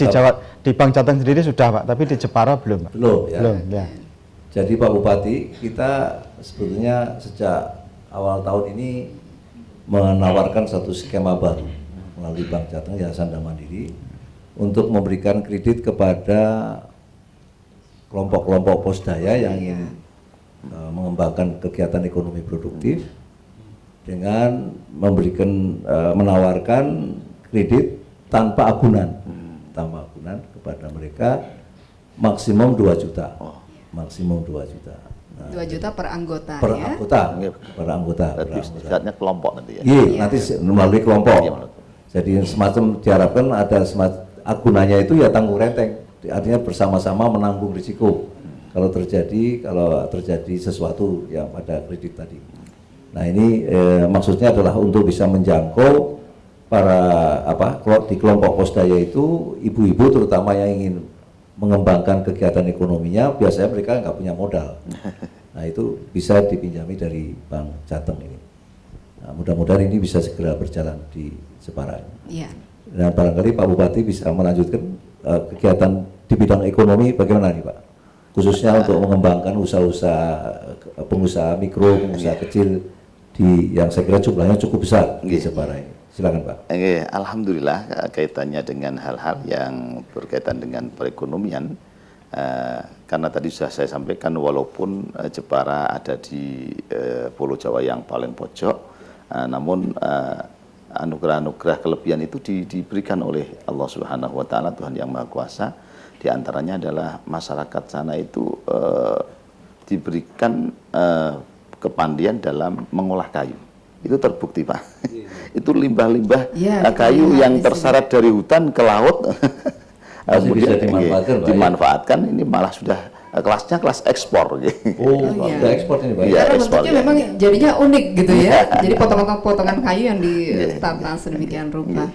Speaker 4: di Bank Jateng sendiri sudah Pak, tapi di Jepara belum Pak.
Speaker 2: Belum ya.
Speaker 4: Ya.
Speaker 2: Jadi Pak Bupati, kita sebetulnya sejak awal tahun ini menawarkan satu skema baru melalui Bank Jateng Yayasan Damandiri untuk memberikan kredit kepada kelompok-kelompok posdaya yang ingin mengembangkan kegiatan ekonomi produktif dengan menawarkan kredit tanpa agunan kepada mereka maksimum 2 juta. Maksimum 2 juta.
Speaker 1: 2 juta per anggota
Speaker 2: Per
Speaker 1: ya.
Speaker 2: anggota, per anggota.
Speaker 3: Berarti sifatnya kelompok nanti ya.
Speaker 2: Iya, nanti melalui kelompok.
Speaker 3: Iya, melalui.
Speaker 2: Jadi semacam diharapkan ada semacam agunannya itu ya tanggung renteng, artinya bersama-sama menanggung risiko kalau terjadi sesuatu yang pada kredit tadi. Nah ini maksudnya adalah untuk bisa menjangkau para di kelompok Posdaya itu ibu-ibu terutama yang ingin mengembangkan kegiatan ekonominya, biasanya mereka nggak punya modal. Nah itu bisa dipinjami dari Bank Jateng ini. Nah, mudah-mudahan ini bisa segera berjalan di Jepara.
Speaker 1: Iya.
Speaker 2: Dan barangkali Pak Bupati bisa melanjutkan kegiatan di bidang ekonomi bagaimana nih Pak? Khususnya untuk mengembangkan usaha-usaha pengusaha mikro, pengusaha kecil yang saya kira jumlahnya cukup besar di Jepara ini. Silakan Pak.
Speaker 3: Alhamdulillah kaitannya dengan hal-hal yang berkaitan dengan perekonomian, karena tadi sudah saya sampaikan walaupun Jepara ada di Pulau Jawa yang paling pojok, namun anugerah-anugerah kelebihan itu diberikan oleh Allah Subhanahu wa taala, Tuhan yang Maha Kuasa. Di antaranya adalah masyarakat sana itu diberikan kepandian dalam mengolah kayu. Itu terbukti Pak. Itu limbah-limbah kayu yang terseret dari hutan ke laut
Speaker 2: kemudian bisa
Speaker 3: dimanfaatkan. Ini malah sudah kelasnya kelas ekspor.
Speaker 2: Sudah ekspor ini Pak.
Speaker 3: Iya,
Speaker 1: Karena
Speaker 3: ekspor,
Speaker 1: bentuknya memang jadinya unik gitu ya. Jadi potongan-potongan kayu yang ditata sedemikian rupa.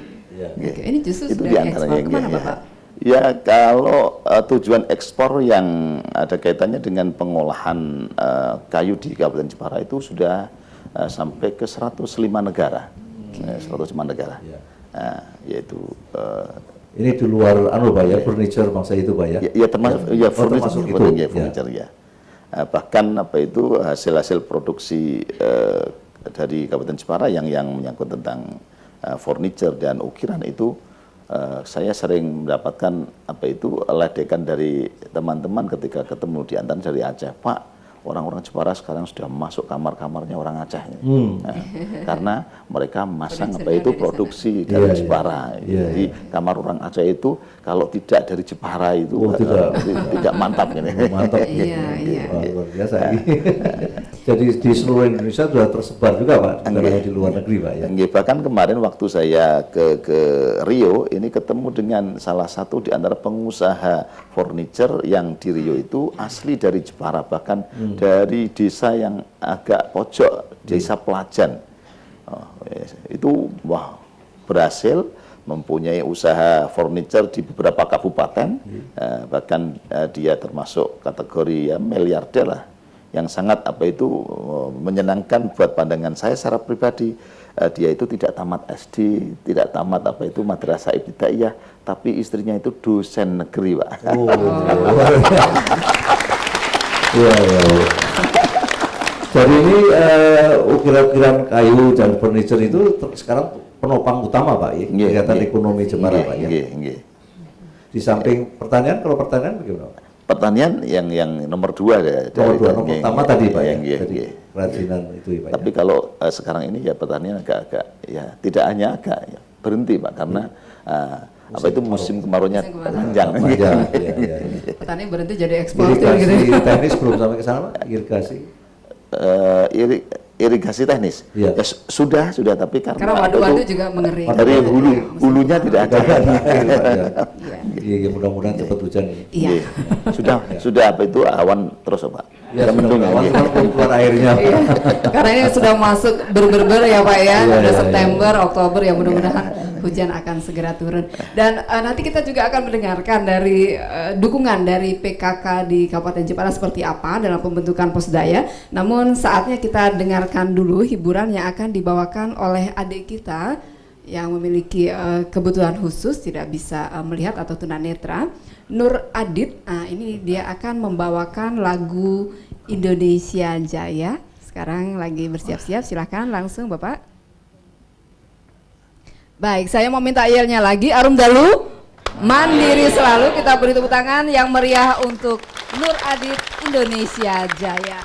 Speaker 1: Oke, ini justru
Speaker 3: itu
Speaker 1: sudah ekspor kemana Bapak?
Speaker 3: Ya kalau tujuan ekspor yang ada kaitannya dengan pengolahan kayu di Kabupaten Jepara itu sudah sampai ke 105 negara. 105 negara. Yaitu
Speaker 2: ini di luar Pak ya, furniture bangsa itu Pak ya.
Speaker 3: Ya termasuk ya
Speaker 2: termasuk itu
Speaker 3: ya, furniture ya. Bahkan itu hasil-hasil produksi dari Kabupaten Jepara yang menyangkut tentang furniture dan ukiran itu saya sering mendapatkan ledekan dari teman-teman ketika ketemu di antara dari Aceh, Pak, orang-orang Jepara sekarang sudah masuk kamar-kamarnya orang Aceh, karena mereka masang produksi dari Jepara. Jadi kamar orang Aceh itu kalau tidak dari Jepara itu tidak mantap ini.
Speaker 2: Mantap. Luar biasa. Jadi di seluruh Indonesia sudah tersebar juga Pak, bukan hanya di luar negeri Pak ya.
Speaker 3: Bahkan kemarin waktu saya ke Rio ini ketemu dengan salah satu di antara pengusaha furniture yang di Rio itu asli dari Jepara, bahkan dari desa yang agak pojok, desa Pelajan. Itu berhasil mempunyai usaha furniture di beberapa kabupaten, bahkan dia termasuk kategori miliarder lah, yang sangat menyenangkan buat pandangan saya secara pribadi. Dia itu tidak tamat SD, tidak tamat madrasah ibtidaiyah, tapi istrinya itu dosen negeri Pak.
Speaker 2: Jadi ini ukiran-ukiran kayu dan furniture itu sekarang penopang utama Pak ya, kegiatan ekonomi Jepara Pak ya. Di samping pertanian, kalau pertanian bagaimana Pak?
Speaker 3: Pertanian yang nomor 2
Speaker 2: nomor pertama tadi Pak ya, kerajinan itu ya Pak.
Speaker 3: Tapi kalau sekarang ini ya pertanian agak ya tidak hanya berhenti Pak, karena musim kemaraunya panjang.
Speaker 1: Petani berhenti jadi eksportir gitu.
Speaker 2: Irigasi teknis belum sampai ke sana Pak,
Speaker 3: irigasi teknis. Ya, sudah tapi karena
Speaker 1: waduk-waduk juga mengering.
Speaker 3: Dari hulunya tidak ada.
Speaker 2: Iya, mudah-mudahan cepat hujan ini.
Speaker 1: Iya.
Speaker 3: Sudah awan terus Pak.
Speaker 2: Ya, mendung awan keluar airnya.
Speaker 1: Karena ini sudah masuk ber ya Pak ya. Sudah September, Oktober ya, mudah-mudahan hujan akan segera turun. Dan nanti kita juga akan mendengarkan dari dukungan dari PKK di Kabupaten Jepara seperti apa dalam pembentukan Posdaya. Namun saatnya kita dengarkan dulu hiburan yang akan dibawakan oleh adik kita yang memiliki kebutuhan khusus, tidak bisa melihat atau tunanetra, Nur Adit. Ini dia akan membawakan lagu Indonesia Jaya. Sekarang lagi bersiap-siap, silahkan langsung Bapak. Baik, saya mau minta yelnya lagi, Arum Dalu, mandiri selalu. Kita beri tepuk tangan yang meriah untuk Nur Adit Indonesia Jaya.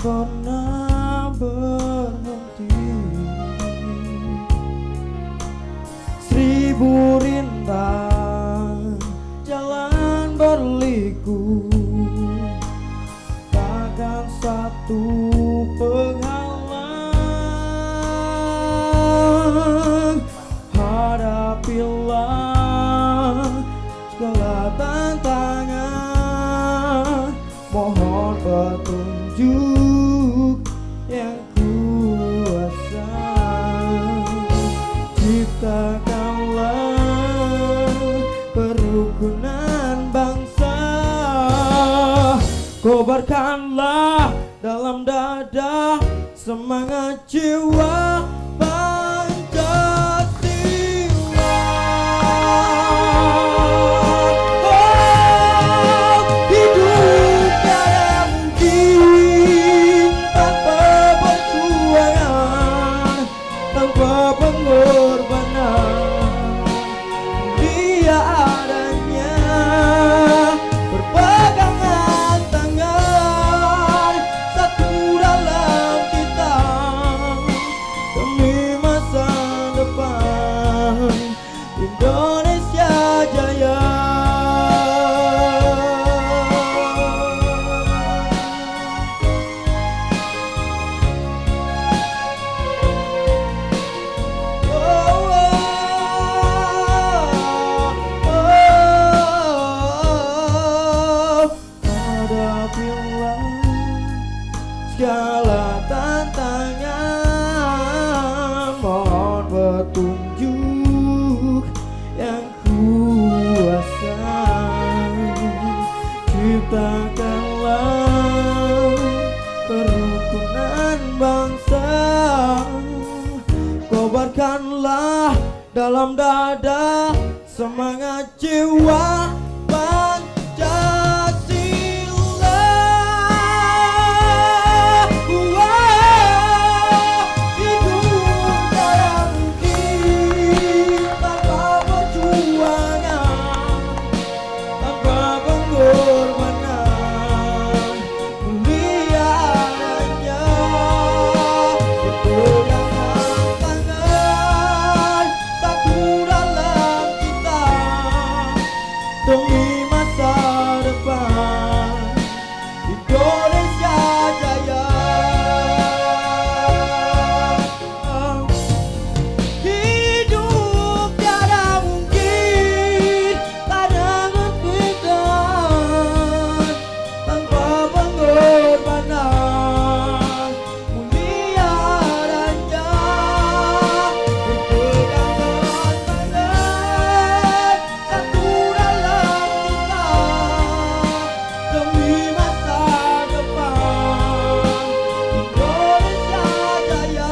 Speaker 5: pernah berhenti. Seribu rintang jalan berliku, takkan satu penghalang. Hadapilah segala tantangan, mohon petunjuk yang kuasa. Ciptakanlah kerukunan bangsa, kobarkanlah dalam dada semangat jiwa Pancasila. Oh, hidup tiada mungkin tanpa perjuangan, tanpa pengorbanan. Dia adanya berpegangan tangan, satu dalam kita demi masa depan Indonesia Jaya. Hadapilah segala tantangan, mohon petunjuk yang kuasa. Ciptakanlah kerukunan bangsa, kobarkanlah dalam dada semangat jiwa Pancasila. Hidup tiada mungkin tanpa perjuangan, tanpa pengorbanan. Mulia adanya berpegangan tangan, satu dalam kita demi masa depan Indonesia Jaya. Hidup tiada mungkin tanpa perjuangan, tanpa pengorbanan. Mulia adanya berpegangan tangan, satu dalam kita demi masa depan Indonesia Jaya.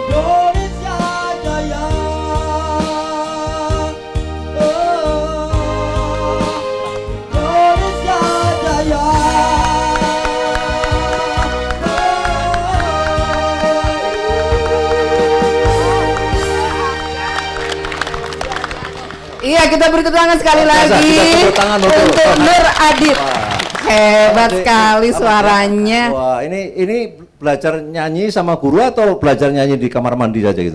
Speaker 5: Indonesia Jaya. Indonesia Jaya.
Speaker 1: Iya, kita beri tepuk tangan sekali
Speaker 2: Biasa,
Speaker 1: lagi
Speaker 2: kita tepuk tangan
Speaker 1: untuk Nur Adit.
Speaker 2: Wah.
Speaker 1: Hebat
Speaker 2: Adik,
Speaker 1: sekali
Speaker 2: apa-
Speaker 1: suaranya.
Speaker 2: Wah, ini belajar nyanyi sama guru atau belajar nyanyi di kamar mandi saja gitu?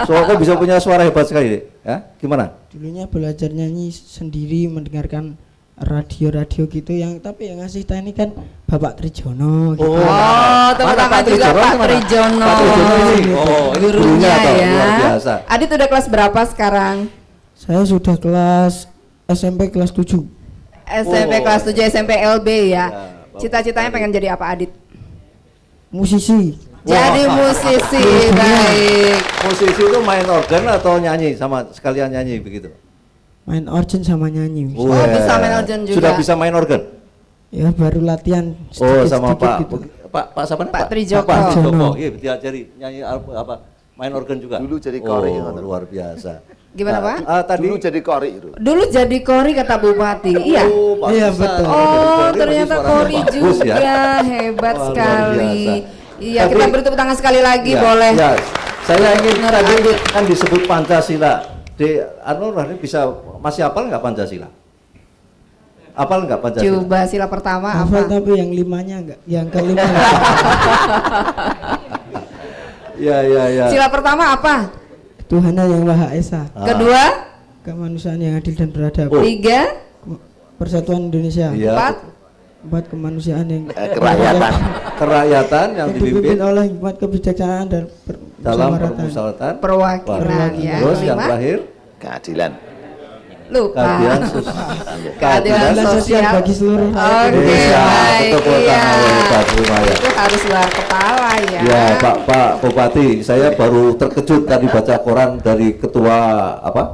Speaker 2: So, kok bisa punya suara hebat sekali, Dek? Ya, gimana?
Speaker 5: Dulunya belajar nyanyi sendiri, mendengarkan radio-radio gitu, yang tapi yang ngasih tahu ini kan Bapak Trijono gitu.
Speaker 1: Oh, tepuk
Speaker 2: Mana
Speaker 1: tangan
Speaker 2: Pak
Speaker 1: juga
Speaker 2: Trijono?
Speaker 1: Pak
Speaker 2: Mana?
Speaker 1: Trijono.
Speaker 2: Pak Trijono ini. Oh, ini gurunya toh,
Speaker 1: ya.
Speaker 2: luar biasa.
Speaker 1: Adit udah kelas berapa sekarang?
Speaker 5: Saya sudah kelas SMP kelas 7.
Speaker 1: SMP kelas 7 SMP LB ya.
Speaker 2: Bapak
Speaker 1: Cita-citanya pengen jadi apa Adit?
Speaker 5: Musisi.
Speaker 1: Jadi musisi, baik.
Speaker 2: Musisi itu main organ atau nyanyi sama sekalian nyanyi begitu?
Speaker 5: Main organ sama nyanyi.
Speaker 1: Oh, bisa main organ juga.
Speaker 2: Sudah bisa main organ?
Speaker 5: Ya baru latihan
Speaker 2: Oh, sama
Speaker 5: sedikit-sedikit
Speaker 2: Pak
Speaker 5: gitu.
Speaker 2: Pak siapa namanya?
Speaker 1: Pak Trijoko.
Speaker 2: Pak Trijoko. Iya, diajari nyanyi apa? Main organ juga.
Speaker 3: Dulu jadi kori.
Speaker 2: Oh, luar biasa.
Speaker 1: Gimana Pak?
Speaker 2: Tadi
Speaker 3: Dulu jadi kori itu.
Speaker 1: Dulu jadi kori kata Bupati. Iya.
Speaker 2: Oh, Pak
Speaker 5: Iya,
Speaker 2: Bisa.
Speaker 5: betul.
Speaker 2: Kalau jadi
Speaker 1: Oh,
Speaker 2: kori
Speaker 1: ternyata
Speaker 2: masih suaranya
Speaker 1: kori
Speaker 2: bagus
Speaker 1: juga.
Speaker 2: ya.
Speaker 1: Hebat
Speaker 2: Wah, luar
Speaker 1: sekali.
Speaker 2: biasa.
Speaker 1: Iya,
Speaker 2: Tapi-
Speaker 1: kita beri tepuk tangan sekali lagi
Speaker 2: Ya,
Speaker 1: boleh.
Speaker 2: ya. Saya ingin
Speaker 1: Nur
Speaker 2: tadi
Speaker 1: Adit.
Speaker 2: kan disebut Pancasila. Anu bisa masih hafal nggak Pancasila? Apal nggak Pancasila?
Speaker 1: Coba sila pertama
Speaker 5: Hafal
Speaker 1: apa?
Speaker 5: tapi yang limanya enggak, yang kelima enggak.
Speaker 2: Ya.
Speaker 1: Sila pertama apa?
Speaker 5: Tuhannya yang Maha Esa.
Speaker 1: Kedua?
Speaker 5: Kemanusiaan yang adil dan beradab.
Speaker 1: Tiga?
Speaker 5: Persatuan Indonesia.
Speaker 2: Iya.
Speaker 5: Empat kemanusiaan yang
Speaker 3: Kerakyatan.
Speaker 2: Kerakyatan yang dipimpin
Speaker 5: oleh hikmat kebijaksanaan dan
Speaker 2: dalam
Speaker 5: permusyawaratan.
Speaker 2: permusyawaratan.
Speaker 1: Perwakilan ya.
Speaker 2: Terus yang
Speaker 1: Kelima?
Speaker 2: terakhir
Speaker 3: Keadilan.
Speaker 1: Lupa.
Speaker 2: keadilan
Speaker 5: sosial bagi seluruh
Speaker 1: Oke,
Speaker 2: Indonesia.
Speaker 1: baik.
Speaker 2: Tepuk
Speaker 1: Iya.
Speaker 2: tangan oleh Pak Bumaya.
Speaker 1: Itu harus luar kepala ya.
Speaker 2: Ya Pak Bupati, saya baru terkejut tadi baca koran dari ketua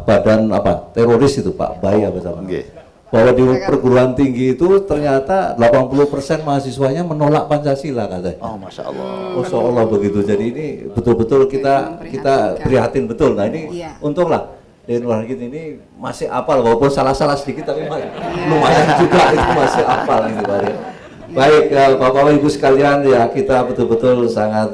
Speaker 2: badan teroris itu Pak Bay bahwa di perguruan tinggi itu ternyata 80% mahasiswanya menolak Pancasila katanya.
Speaker 3: Oh, Masya Allah.
Speaker 2: Masya Allah begitu. Jadi ini betul-betul kita prihatin betul. Nah ini untunglah Nur Hadi ini masih apal walaupun salah-salah sedikit tapi lumayan juga itu masih apal gitu Pak. Baik Bapak Ibu sekalian ya, kita betul-betul sangat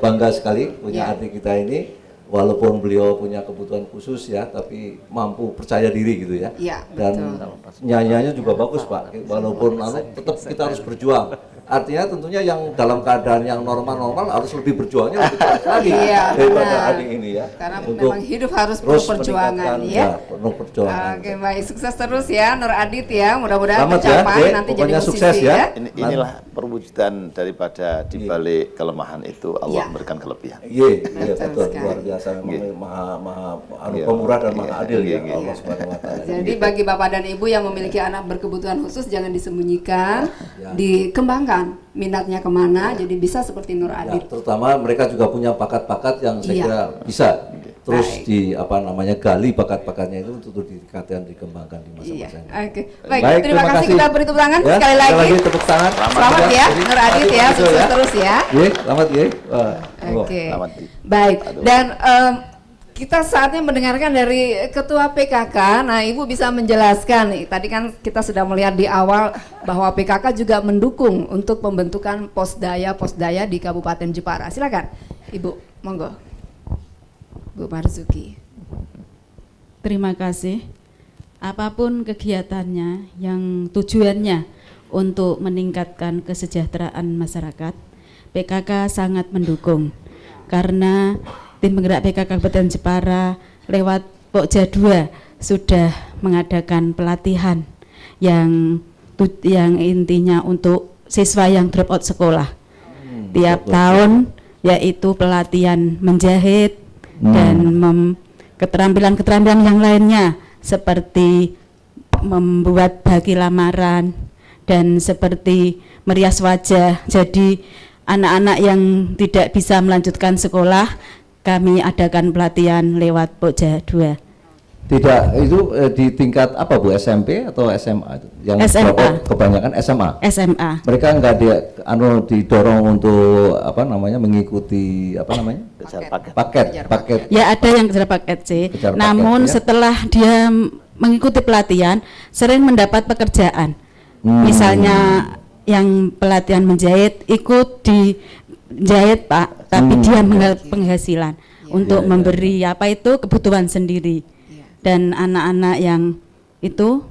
Speaker 2: bangga sekali punya adik kita ini. Walaupun beliau punya kebutuhan khusus ya, tapi mampu percaya diri gitu ya. Dan nyanyiannya juga bagus Pak. Walaupun tetap kita harus berjuang. Artinya tentunya yang dalam keadaan yang normal-normal harus lebih berjuangnya lebih keras lagi daripada adik ini ya.
Speaker 1: Karena
Speaker 2: untuk
Speaker 1: memang hidup harus penuh perjuangan ya.
Speaker 2: Penuh perjuangan.
Speaker 1: Oke, baik, sukses terus ya Nur Adit ya. Mudah-mudahan
Speaker 2: selamat
Speaker 1: mencapai
Speaker 2: ya,
Speaker 1: nanti jadi
Speaker 2: pokoknya
Speaker 1: musisi
Speaker 2: sukses ya.
Speaker 3: Inilah perwujudan daripada dibalik kelemahan itu Allah memberikan kelebihan.
Speaker 2: Iya betul, luar biasa memang maha pemurah dan maha adil ya Allah Subhanahu wa taala.
Speaker 1: Jadi bagi Bapak dan Ibu yang memiliki anak berkebutuhan khusus jangan disembunyikan, dikembangkan minatnya kemana, jadi bisa seperti Nur Adit.
Speaker 2: Terutama mereka juga punya bakat-bakat yang saya kira bisa terus gali bakat-bakatnya itu untuk ditingkatkan, dikembangkan di masa-masa ini.
Speaker 1: Oke. Baik, terima kasih. Kita beri tepuk tangan sekali lagi.
Speaker 2: Tepuk tangan.
Speaker 1: Selamat ya Nur Adit ya, sukses terus ya.
Speaker 2: Selamat ya.
Speaker 1: Oke. Baik. Dan kita saatnya mendengarkan dari Ketua PKK. Nah, Ibu bisa menjelaskan nih. Tadi kan kita sudah melihat di awal bahwa PKK juga mendukung untuk pembentukan posdaya di Kabupaten Jepara. Silakan, Ibu. Monggo. Bu Marzuki.
Speaker 11: Terima kasih. Apapun kegiatannya yang tujuannya untuk meningkatkan kesejahteraan masyarakat, PKK sangat mendukung. Karena tim penggerak PKK Kabupaten Jepara lewat Pokja 2 sudah mengadakan pelatihan yang intinya untuk siswa yang drop out sekolah tiap tahun, yaitu pelatihan menjahit dan keterampilan-keterampilan yang lainnya seperti membuat baki lamaran dan seperti merias wajah. Jadi anak-anak yang tidak bisa melanjutkan sekolah kami adakan pelatihan lewat Pokja 2.
Speaker 2: Tidak, itu di tingkat apa Bu, SMP atau SMA itu? Yang
Speaker 11: SMA.
Speaker 2: Kebanyakan SMA.
Speaker 11: SMA.
Speaker 2: Mereka enggak didorong untuk mengikuti paket.
Speaker 11: Ya ada yang kejar paket C. Namun
Speaker 2: paket,
Speaker 11: setelah dia mengikuti pelatihan sering mendapat pekerjaan. Misalnya yang pelatihan menjahit ikut di jahit Pak, tapi dia penghasilan untuk memberi kebutuhan sendiri. Dan anak-anak yang itu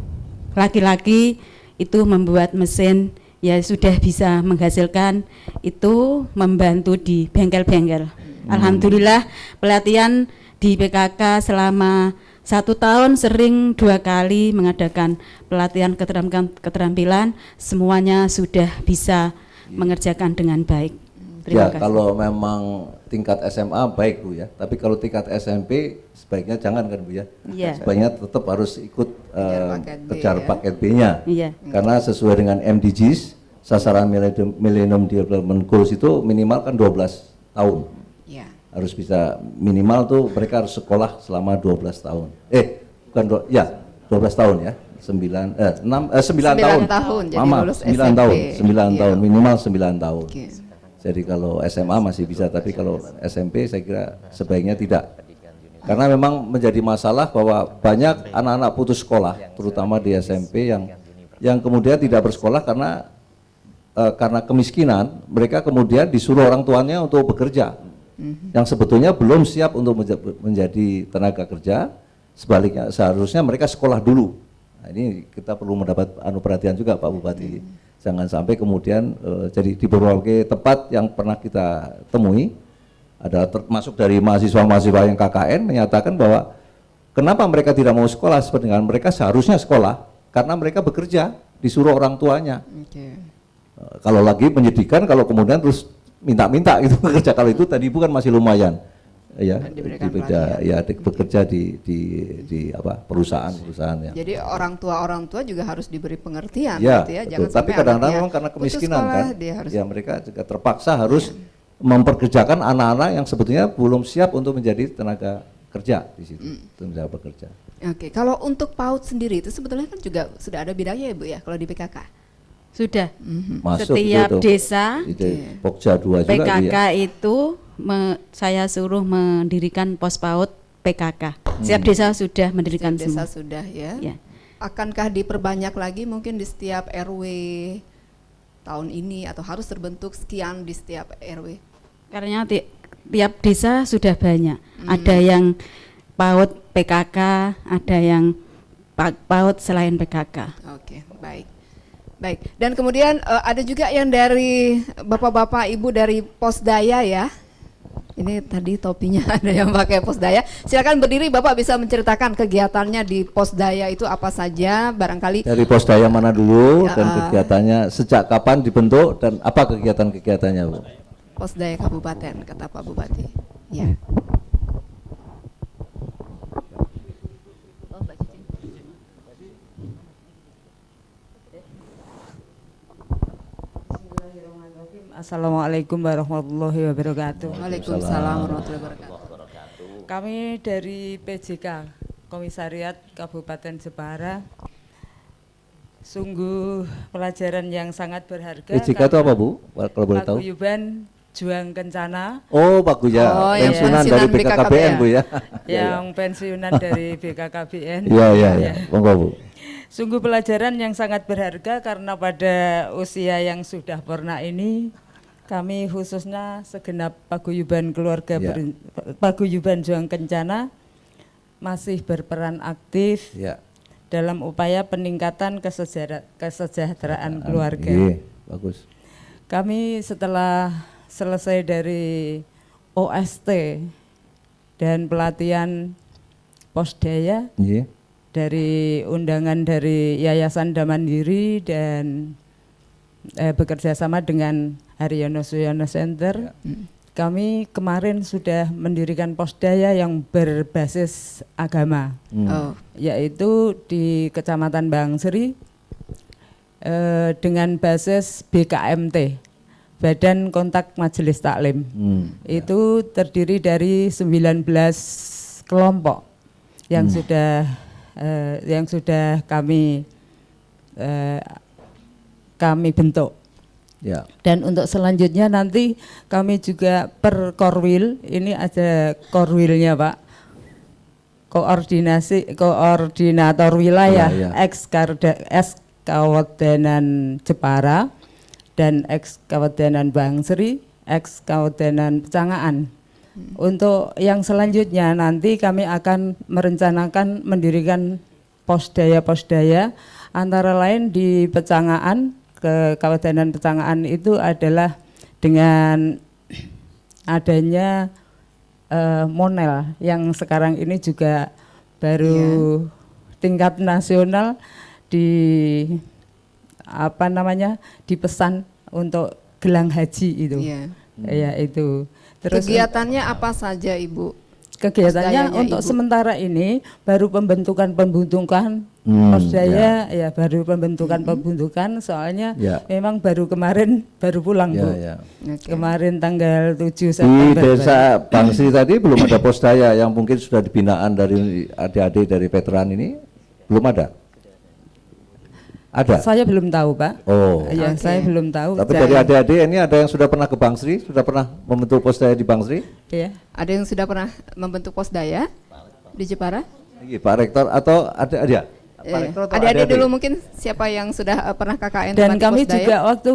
Speaker 11: laki-laki itu membuat mesin ya sudah bisa menghasilkan, itu membantu di bengkel-bengkel. Alhamdulillah pelatihan di PKK selama 1 tahun sering 2 kali mengadakan pelatihan keterampilan, semuanya sudah bisa mengerjakan dengan baik. Terima kasih.
Speaker 2: Kalau memang tingkat SMA baik Bu ya, tapi kalau tingkat SMP sebaiknya jangan kan Bu ya. Sebaiknya tetap harus ikut kejar paket B-nya. Karena sesuai dengan MDGs, sasaran Millennium Development Goals itu minimal kan 12 tahun. Harus bisa minimal tuh mereka harus sekolah selama 12 tahun. 12 tahun ya. 9 tahun. Mama 9 tahun minimal 9 tahun. Jadi kalau SMA masih bisa, tapi kalau SMP saya kira sebaiknya tidak. Karena memang menjadi masalah bahwa banyak anak-anak putus sekolah, terutama di SMP yang kemudian tidak bersekolah karena kemiskinan, mereka kemudian disuruh orang tuanya untuk bekerja. Yang sebetulnya belum siap untuk menjadi tenaga kerja, sebaliknya seharusnya mereka sekolah dulu. Nah, ini kita perlu mendapat perhatian juga Pak Bupati. Jangan sampai kemudian jadi di berbagai tempat yang pernah kita temui, ada termasuk dari mahasiswa-mahasiswa yang KKN menyatakan bahwa kenapa mereka tidak mau sekolah, sedangkan mereka seharusnya sekolah karena mereka bekerja, disuruh orang tuanya. Kalau lagi penyidikan, kalau kemudian terus minta-minta gitu bekerja, kalau itu tadi bukan masih lumayan. Ya, bekerja di apa perusahaan ya.
Speaker 1: Jadi orang tua juga harus diberi pengertian,
Speaker 2: ya,
Speaker 1: gitu ya.
Speaker 2: Jangan tapi kadang-kadang memang karena kemiskinan sekolah, kan, ya mereka juga terpaksa harus memperkerjakan anak-anak yang sebetulnya belum siap untuk menjadi tenaga kerja di situ, tenaga bekerja.
Speaker 1: Oke, kalau untuk PAUD sendiri itu sebetulnya kan juga sudah ada bidangnya ya Bu ya, kalau di PKK.
Speaker 11: Sudah.
Speaker 2: Masuk
Speaker 11: setiap
Speaker 2: itu,
Speaker 11: desa
Speaker 2: Pokja 2
Speaker 11: PKK
Speaker 2: juga ya.
Speaker 11: itu saya suruh mendirikan pos PAUD PKK. Setiap desa sudah mendirikan
Speaker 1: desa
Speaker 11: semua.
Speaker 1: Sudah ya. Akankah diperbanyak lagi mungkin di setiap RW tahun ini atau harus terbentuk sekian di setiap RW?
Speaker 11: Karena tiap desa sudah banyak. Ada yang PAUD PKK, ada yang PAUD selain PKK.
Speaker 1: Oke, baik. Baik, dan kemudian ada juga yang dari bapak-bapak ibu dari Posdaya ya. Ini tadi topinya ada yang pakai Posdaya. Silakan berdiri, Bapak bisa menceritakan kegiatannya di Posdaya itu apa saja, barangkali.
Speaker 2: Dari Posdaya mana dulu dan kegiatannya sejak kapan dibentuk dan apa kegiatan-kegiatannya, Bu?
Speaker 1: Posdaya Kabupaten, kata Pak Bupati. Ya.
Speaker 12: Assalamualaikum warahmatullahi wabarakatuh.
Speaker 1: Waalaikumsalam warahmatullahi wabarakatuh.
Speaker 12: Kami dari PJK, Komisariat Kabupaten Jepara, sungguh pelajaran yang sangat berharga.
Speaker 2: PJK itu apa Bu? Kalau boleh tahu.
Speaker 12: Paguyuban Juang Kencana.
Speaker 2: Oh bagus ya, pensiunan dari BKKBN Bu ya.
Speaker 12: Yang pensiunan dari BKKBN.
Speaker 2: Iya. Monggo Bu.
Speaker 12: Sungguh pelajaran yang sangat berharga karena pada usia yang sudah purna ini kami khususnya segenap paguyuban keluarga Paguyuban Juang Kencana masih berperan aktif dalam upaya peningkatan kesejahteraan keluarga.
Speaker 2: Bagus.
Speaker 12: Kami setelah selesai dari OST dan pelatihan Posdaya dari undangan dari Yayasan Damandiri dan bekerja sama dengan Haryono Suyono Center, kami kemarin sudah mendirikan Posdaya yang berbasis agama, yaitu di Kecamatan Bangsri dengan basis BKMT, Badan Kontak Majelis Taklim. Itu terdiri dari 19 kelompok yang sudah kami bentuk. Dan untuk selanjutnya nanti kami juga per korwil, ini ada korwilnya Pak, koordinator wilayah ex Kawedanan Jepara dan ex Kawedanan Bangsri, ex Kawedanan Pecangaan. Untuk yang selanjutnya nanti kami akan merencanakan mendirikan posdaya antara lain di Pecangaan. Ke Kawedanan Pecangaan itu adalah dengan adanya Monel yang sekarang ini juga baru tingkat nasional dipesan untuk gelang haji itu. Ya itu. Terus
Speaker 1: kegiatannya apa saja Ibu?
Speaker 12: Kegiatannya untuk Ibu sementara ini baru pembentukan Posdaya baru pembentukan soalnya memang baru pulang Bu. Kemarin tanggal 7 September.
Speaker 2: Di desa Bangsri tadi belum ada Posdaya yang mungkin sudah dibinaan dari adik-adik dari veteran ini, belum ada? Ada?
Speaker 12: Saya belum tahu Pak. Saya belum tahu.
Speaker 2: Tapi dari adik-adik ini ada yang sudah pernah ke Bangsri, sudah pernah membentuk Posdaya di Bangsri?
Speaker 1: Iya. Ada yang sudah pernah membentuk Posdaya di Jepara?
Speaker 2: Pak Rektor atau ada?
Speaker 1: Adik-adik dulu mungkin siapa yang sudah pernah KKN
Speaker 12: dan kami juga waktu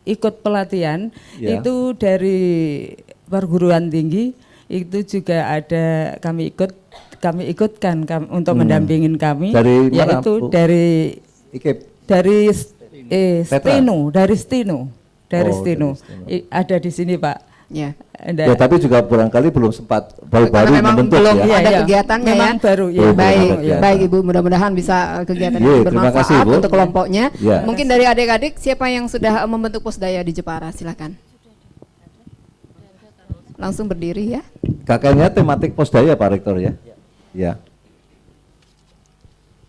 Speaker 12: ikut pelatihan itu dari perguruan tinggi itu juga ada kami ikut kami ikutkan untuk mendampingin kami,
Speaker 2: dari mana,
Speaker 12: yaitu
Speaker 2: Bu?
Speaker 12: dari
Speaker 2: IKIP?
Speaker 12: dari
Speaker 2: Petra?
Speaker 12: dari Stino.
Speaker 2: Oh,
Speaker 12: Ada di sini, Pak.
Speaker 1: Ya.
Speaker 2: Ya, tapi juga barangkali belum sempat baru
Speaker 1: memang
Speaker 2: membentuk
Speaker 1: belum
Speaker 2: ya.
Speaker 1: ada kegiatannya
Speaker 12: memang
Speaker 1: ya.
Speaker 12: baru ya.
Speaker 1: Baik Ibu, mudah-mudahan bisa kegiatan ini
Speaker 2: terima kasih,
Speaker 1: bermanfaat
Speaker 2: Bu.
Speaker 1: untuk kelompoknya.
Speaker 2: Ya.
Speaker 1: Mungkin dari adik-adik siapa yang sudah membentuk Posdaya di Jepara, silakan. Langsung berdiri ya.
Speaker 2: KKN-nya tematik Posdaya Pak Rektor ya. Ya.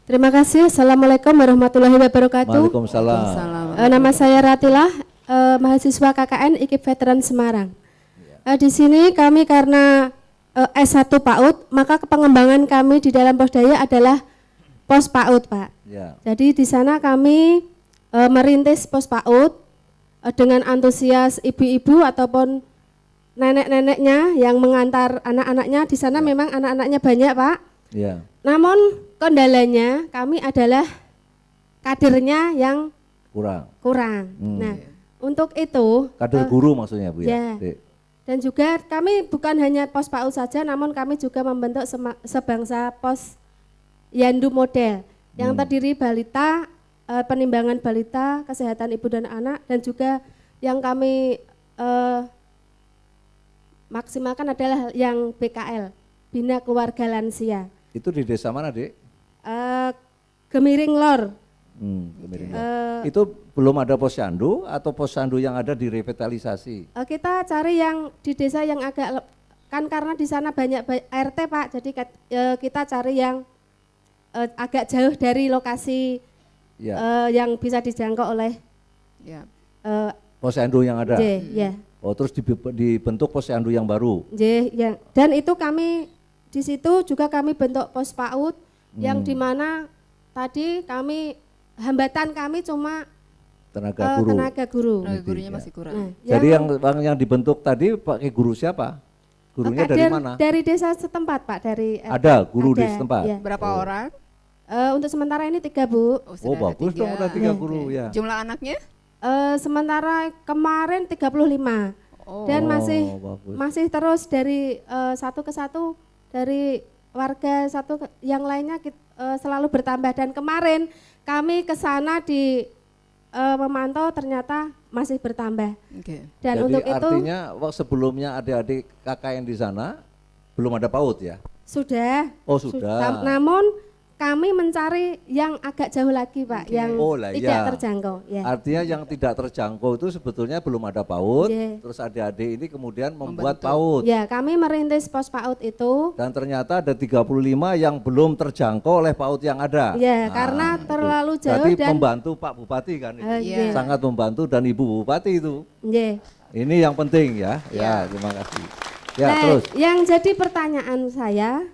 Speaker 13: Terima kasih. Assalamualaikum warahmatullahi wabarakatuh.
Speaker 2: Waalaikumsalam.
Speaker 13: Nama saya Ratilah, mahasiswa KKN IKIP Veteran Semarang. Di sini kami karena S1 PAUD, maka pengembangan kami di dalam Posdaya adalah Pos PAUD, Pak.
Speaker 2: Ya.
Speaker 13: Jadi di sana kami merintis Pos PAUD dengan antusias ibu-ibu ataupun nenek-neneknya yang mengantar anak-anaknya. Di sana memang anak-anaknya banyak, Pak.
Speaker 2: Ya.
Speaker 13: Namun kendalanya kami adalah kadernya yang kurang. Nah, untuk itu
Speaker 2: Kader guru maksudnya Bu
Speaker 13: ya.
Speaker 2: ya.
Speaker 13: Dan juga kami bukan hanya Pos PAUD saja, namun kami juga membentuk sebangsa Pos Yandu Model yang terdiri balita, penimbangan balita, kesehatan ibu dan anak, dan juga yang kami maksimalkan adalah yang BKL, Bina Keluarga Lansia.
Speaker 2: Itu di desa mana, Dek?
Speaker 13: Gemiring Lor.
Speaker 2: Itu belum ada posyandu atau posyandu yang ada direvitalisasi?
Speaker 13: Kita cari yang di desa yang agak kan karena di sana banyak RT, Pak. Jadi kita cari yang agak jauh dari lokasi yang bisa dijangkau oleh
Speaker 2: posyandu yang ada.
Speaker 13: Ya.
Speaker 2: Oh, terus dibentuk posyandu yang baru.
Speaker 13: Ya. Dan itu kami di situ juga kami bentuk Pos PAUD yang dimana tadi kami hambatan kami cuma
Speaker 2: tenaga guru.
Speaker 13: Tenaga guru.
Speaker 1: Tenaga gurunya masih kurang.
Speaker 13: Nah,
Speaker 2: jadi yang dibentuk tadi pakai guru siapa? Gurunya dari mana?
Speaker 13: Dari desa setempat, Pak.
Speaker 2: Ada guru di setempat.
Speaker 13: Ya.
Speaker 1: Berapa orang?
Speaker 13: Untuk sementara ini 3, Bu.
Speaker 2: Oh, bagus dong, udah 3 guru ya.
Speaker 1: Jumlah anaknya?
Speaker 13: Sementara kemarin 35. Dan masih terus dari satu ke satu, dari warga satu yang lainnya selalu bertambah. Dan kemarin kami ke sana memantau ternyata masih bertambah. Dan
Speaker 2: jadi
Speaker 13: untuk itu
Speaker 2: artinya sebelumnya adik-adik KKN di sana belum ada PAUD ya?
Speaker 13: Sudah.
Speaker 2: Oh, sudah.
Speaker 13: Namun kami mencari yang agak jauh lagi, Pak, yang tidak terjangkau. Ya.
Speaker 2: Artinya yang tidak terjangkau itu sebetulnya belum ada PAUD, terus adik-adik ini kemudian membuat PAUD.
Speaker 13: Ya, kami merintis Pos PAUD itu.
Speaker 2: Dan ternyata ada 35 yang belum terjangkau oleh PAUD yang ada.
Speaker 13: Ya, karena terlalu jauh.
Speaker 2: Jadi
Speaker 13: dan
Speaker 2: membantu Pak Bupati kan itu. Sangat membantu, dan Ibu Bupati itu. Ini yang penting ya. Ya, terima kasih. Ya,
Speaker 13: nah,
Speaker 2: terus.
Speaker 13: Yang jadi pertanyaan saya,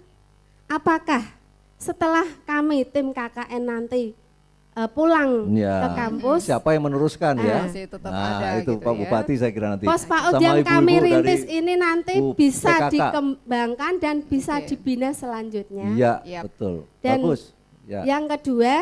Speaker 13: apakah setelah kami tim KKN nanti pulang ke kampus,
Speaker 2: siapa yang meneruskan ya?
Speaker 1: Ada
Speaker 2: itu gitu Pak Bupati saya kira nanti.
Speaker 13: Pos PAUD yang kami rintis ini nanti bisa dikembangkan dan bisa dibina selanjutnya.
Speaker 2: Iya, betul.
Speaker 13: Dan
Speaker 2: bagus. Ya.
Speaker 13: Yang kedua,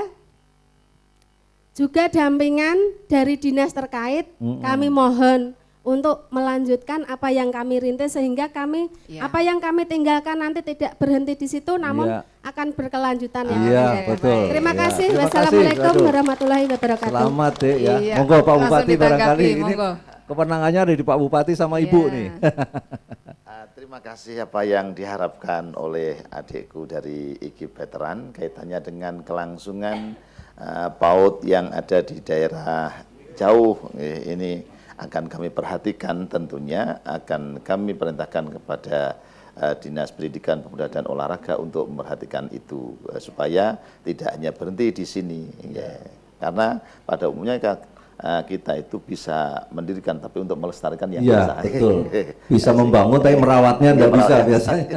Speaker 13: juga dampingan dari dinas terkait, kami mohon untuk melanjutkan apa yang kami rintis sehingga kami apa yang kami tinggalkan nanti tidak berhenti di situ, namun akan berkelanjutan.
Speaker 2: Betul.
Speaker 13: Terima kasih. Wassalamualaikum warahmatullahi wabarakatuh.
Speaker 2: Selamat Dek ya. Monggo Pak Bupati, barangkali ini kewenangannya ada di Pak Bupati sama Ibu nih.
Speaker 3: Terima kasih apa yang diharapkan oleh adikku dari IKIP Veteran kaitannya dengan kelangsungan PAUD yang ada di daerah jauh. Ini akan kami perhatikan, tentunya akan kami perintahkan kepada Dinas Pendidikan, Pemuda dan Olahraga untuk memperhatikan itu supaya tidak hanya berhenti di sini. Karena pada umumnya kita itu bisa mendirikan tapi untuk melestarikan yang biasa.
Speaker 2: Betul. Bisa membangun tapi merawatnya tidak bisa biasanya.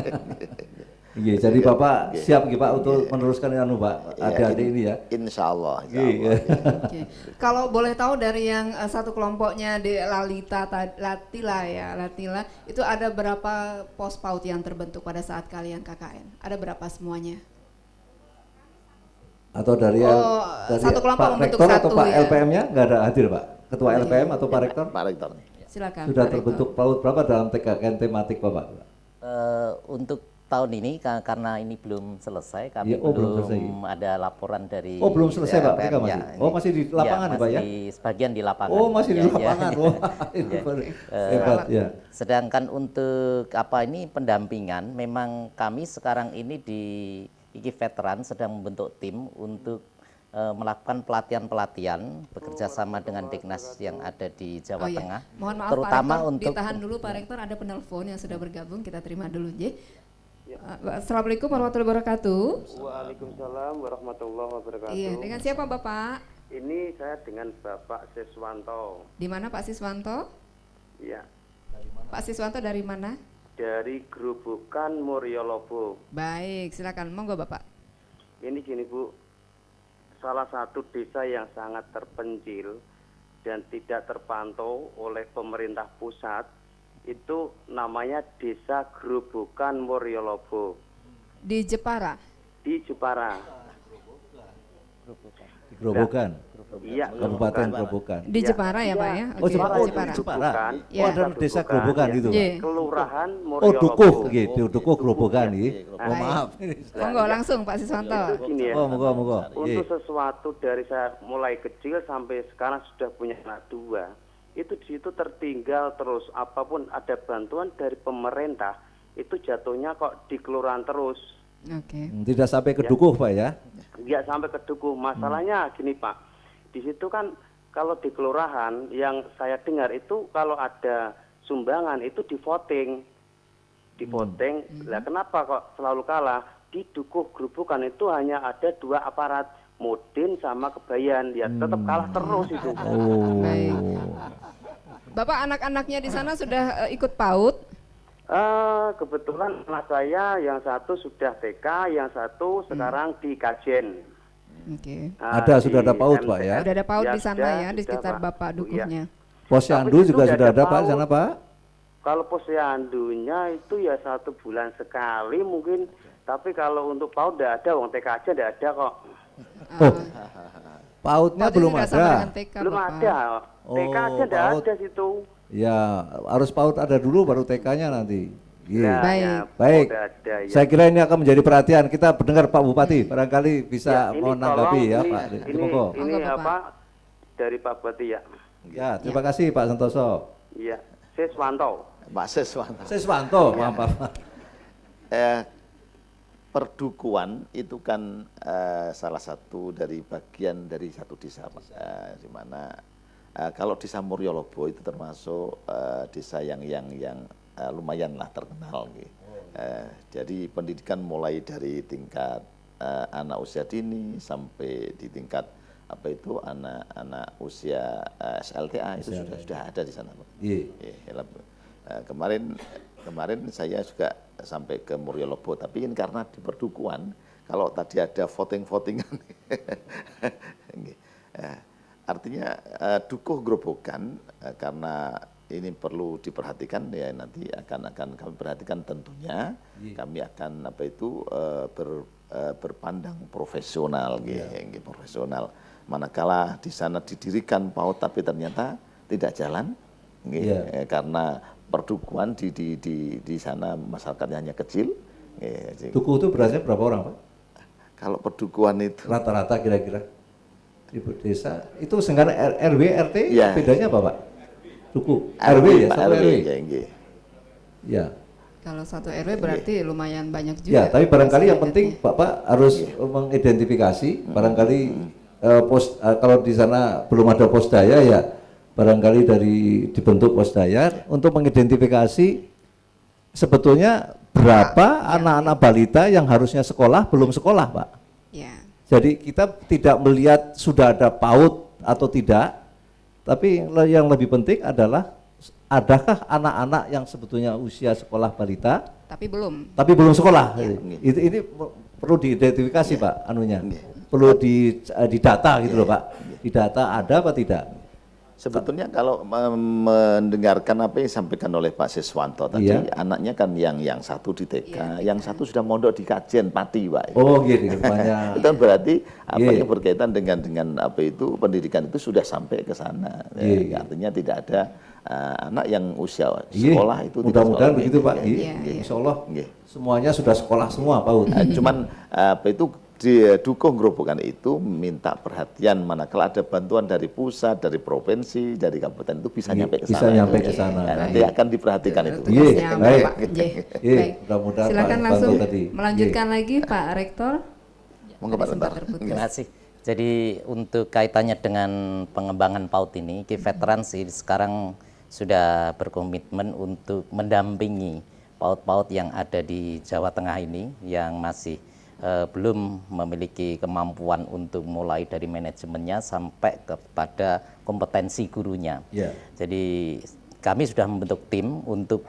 Speaker 2: Iya, jadi Bapak siap Pak untuk meneruskan Pak adik-adik ini ya.
Speaker 3: Insya Allah.
Speaker 1: Kalau boleh tahu dari yang satu kelompoknya di Latila itu ada berapa pos PAUD yang terbentuk pada saat kalian KKN? Ada berapa semuanya?
Speaker 2: Atau dari
Speaker 1: satu kelompok
Speaker 2: Pak
Speaker 1: membentuk
Speaker 2: Rektor
Speaker 1: satu
Speaker 2: atau Pak
Speaker 1: ya?
Speaker 2: LPM-nya nggak ada hadir Pak? Ketua LPM atau Pak Rektor?
Speaker 3: Pak Rektor.
Speaker 1: Silakan.
Speaker 2: Sudah
Speaker 1: Pak
Speaker 2: terbentuk PAUD berapa dalam TKKN tematik Bapak?
Speaker 9: Untuk tahun ini karena ini belum selesai, kami belum ada laporan dari.
Speaker 2: Oh, belum selesai Pak, mereka masih. Oh, masih di lapangan ya, Pak ya?
Speaker 9: Sebagian di lapangan.
Speaker 2: Oh, masih di lapangan. Oh, hebat ya.
Speaker 9: Sedangkan untuk ini pendampingan, memang kami sekarang ini di IKI Veteran sedang membentuk tim untuk melakukan pelatihan-pelatihan bekerja sama dengan Dignas yang ada di Jawa Tengah.
Speaker 1: Mohon maaf
Speaker 9: terutama
Speaker 1: Pak Rektor,
Speaker 9: untuk
Speaker 1: ditahan dulu Pak Rektor, ada penelpon yang sudah bergabung, kita terima dulu J. Assalamualaikum warahmatullahi wabarakatuh.
Speaker 14: Waalaikumsalam warahmatullahi wabarakatuh.
Speaker 1: Iya, dengan siapa Bapak?
Speaker 14: Ini saya dengan Bapak Siswanto.
Speaker 1: Di mana Pak Siswanto?
Speaker 14: Iya.
Speaker 1: Pak Siswanto dari mana?
Speaker 14: Dari Grobogan Muryolobo.
Speaker 1: Baik, silakan monggo Bapak.
Speaker 14: Ini gini Bu, salah satu desa yang sangat terpencil dan tidak terpantau oleh pemerintah pusat itu namanya Desa Grobogan Muryolobo.
Speaker 1: Di Jepara?
Speaker 14: Di Jepara.
Speaker 2: Di Grobogan?
Speaker 14: Iya.
Speaker 2: Kabupaten Grobogan.
Speaker 1: Di Jepara ya Pak ya?
Speaker 2: Oh, Jepara.
Speaker 1: Jepara.
Speaker 2: Oh, ada desa Grobogan itu.
Speaker 14: Kelurahan
Speaker 2: Oh,
Speaker 14: Muryolobo.
Speaker 2: Dukuh Grobogan iki. Oh, maaf.
Speaker 1: Monggo langsung Pak Siswanto.
Speaker 14: Gini ya,
Speaker 2: oh, monggo.
Speaker 14: Untuk sesuatu dari saya mulai kecil sampai sekarang sudah punya anak 2. Itu di situ tertinggal terus, apapun ada bantuan dari pemerintah itu jatuhnya kok di kelurahan terus.
Speaker 1: Oke.
Speaker 2: Tidak sampai ke Dukuh Pak ya?
Speaker 14: Tidak sampai ke Dukuh. Masalahnya gini Pak, di situ kan kalau di kelurahan yang saya dengar itu kalau ada sumbangan itu di voting. Lah kenapa kok selalu kalah? Di Dukuh Grobogan itu hanya ada 2 aparat, Mudin sama Kebayan, ya tetap kalah terus itu.
Speaker 2: Oh.
Speaker 1: Baik. Bapak anak-anaknya di sana sudah ikut PAUD?
Speaker 14: Kebetulan anak saya yang satu sudah TK, yang satu sekarang di Kajen.
Speaker 1: Oke.
Speaker 2: Sudah ada PAUD Pak ya?
Speaker 1: Sudah ada PAUD
Speaker 14: Ya,
Speaker 1: di sana
Speaker 14: sudah,
Speaker 1: ya, di sekitar
Speaker 14: Pak.
Speaker 1: Bapak Dukuhnya.
Speaker 2: Posyandu juga sudah ada Pak di sana Pak?
Speaker 14: Kalau posyandunya itu ya 1 bulan sekali mungkin, tapi kalau untuk PAUD tidak ada, TK aja tidak ada kok.
Speaker 2: Oh, PAUD-nya belum ada.
Speaker 14: Belum ada. TK aja tidak ada situ.
Speaker 2: Ya, harus PAUD ada dulu baru TK-nya nanti.
Speaker 14: Nah,
Speaker 2: Baik.
Speaker 14: Ada, ya.
Speaker 2: Saya kira ini akan menjadi perhatian. Kita mendengar Pak Bupati, barangkali bisa menanggapi ya Pak.
Speaker 14: Ini apa dari Pak Bupati ya?
Speaker 2: Ya, terima kasih Pak Santoso.
Speaker 14: Iya, Siswanto.
Speaker 3: Pak Siswanto.
Speaker 2: Siswanto, maaf.
Speaker 3: Perdukuhan itu kan salah satu dari bagian dari satu desa, di mana kalau desa Muryolobo itu termasuk desa yang lumayan lah terkenal. Jadi pendidikan mulai dari tingkat anak usia dini sampai di tingkat anak usia SLTA itu sudah ada di sana. Kemarin saya juga sampai ke Muryolobo, tapi ini karena di perdukuhan, kalau tadi ada voting-votingan, artinya Dukuh Grobogan, karena ini perlu diperhatikan ya, nanti akan kami perhatikan tentunya, kami akan berpandang profesional, profesional. Manakala di sana didirikan PAUD tapi ternyata tidak jalan, karena perdukuhan di sana masyarakatnya hanya kecil.
Speaker 2: Dukuh itu berasnya berapa orang Pak?
Speaker 3: Kalau perdukuhan itu
Speaker 2: rata-rata kira-kira di desa itu dengan RW RT bedanya apa Pak? Dukuh RW ya, satu RW. Ya.
Speaker 1: Kalau satu RW berarti lumayan banyak juga.
Speaker 2: Ya, tapi barangkali yang penting Bapak harus mengidentifikasi barangkali kalau di sana belum ada posdaya ya. Barangkali dibentuk posdaya untuk mengidentifikasi sebetulnya berapa anak-anak balita yang harusnya sekolah belum sekolah Pak.
Speaker 1: Ya.
Speaker 2: Jadi kita tidak melihat sudah ada PAUD atau tidak, tapi yang lebih penting adalah adakah anak-anak yang sebetulnya usia sekolah balita tapi belum sekolah. Ini perlu diidentifikasi Pak anunya. Perlu didata gitu loh Pak. Didata ada apa tidak?
Speaker 3: Sebetulnya kalau mendengarkan apa yang disampaikan oleh Pak Siswanto tadi, anaknya kan yang satu di TK, yang satu sudah mondok di Kajen Pati, Pak.
Speaker 2: Oh, gitu rupanya.
Speaker 3: Itu berarti apa yang berkaitan dengan apa itu pendidikan itu sudah sampai ke sana. Artinya tidak ada anak yang usia sekolah itu.
Speaker 2: Mudah-mudahan begitu, Pak. Insya Allah semuanya sudah sekolah semua, Pak.
Speaker 3: Cuman apa itu didukung gerobokan itu minta perhatian manakala ada bantuan dari pusat, dari provinsi, dari kabupaten itu bisa nyampe ke sana.
Speaker 2: Bisa nyampe ke sana.
Speaker 3: Nanti akan diperhatikan itu.
Speaker 2: Baik.
Speaker 1: Mudah-mudahan silakan langsung melanjutkan lagi Pak Rektor.
Speaker 9: Terima kasih. Jadi untuk kaitannya dengan pengembangan PAUD ini, Veterans sekarang sudah berkomitmen untuk mendampingi PAUD-PAUD yang ada di Jawa Tengah ini yang masih belum memiliki kemampuan untuk mulai dari manajemennya sampai kepada kompetensi gurunya. Jadi kami sudah membentuk tim untuk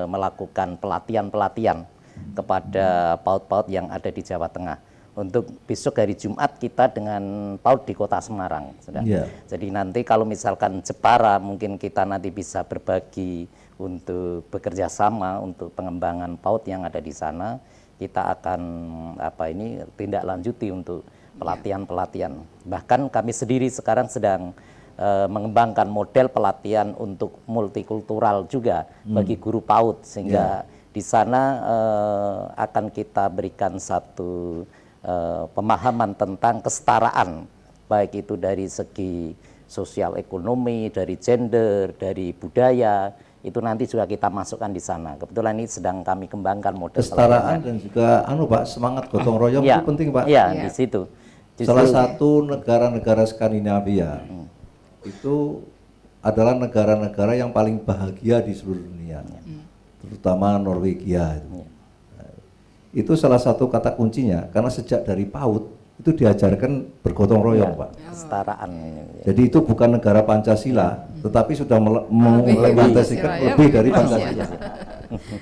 Speaker 9: melakukan pelatihan-pelatihan kepada PAUD-PAUD yang ada di Jawa Tengah. Untuk besok hari Jumat kita dengan PAUD di Kota Semarang. Jadi nanti kalau misalkan Jepara mungkin kita nanti bisa berbagi untuk bekerja sama untuk pengembangan PAUD yang ada di sana. Kita akan tindak lanjuti untuk pelatihan-pelatihan. Bahkan kami sendiri sekarang sedang mengembangkan model pelatihan untuk multikultural juga bagi guru PAUD, sehingga di sana akan kita berikan satu pemahaman tentang kesetaraan, baik itu dari segi sosial ekonomi, dari gender, dari budaya. Itu nanti juga kita masukkan di sana. Kebetulan ini sedang kami kembangkan model
Speaker 2: kesetaraan dan juga Pak, semangat gotong royong itu penting, Pak.
Speaker 9: Di situ.
Speaker 2: Salah satu negara-negara Skandinavia itu adalah negara-negara yang paling bahagia di seluruh dunia, terutama Norwegia. Itu salah satu kata kuncinya, karena sejak dari PAUD itu diajarkan bergotong royong, Pak.
Speaker 9: Kesetaraan.
Speaker 2: Jadi itu bukan negara Pancasila, tetapi sudah mengimplementasikan lebih dari Pancasila.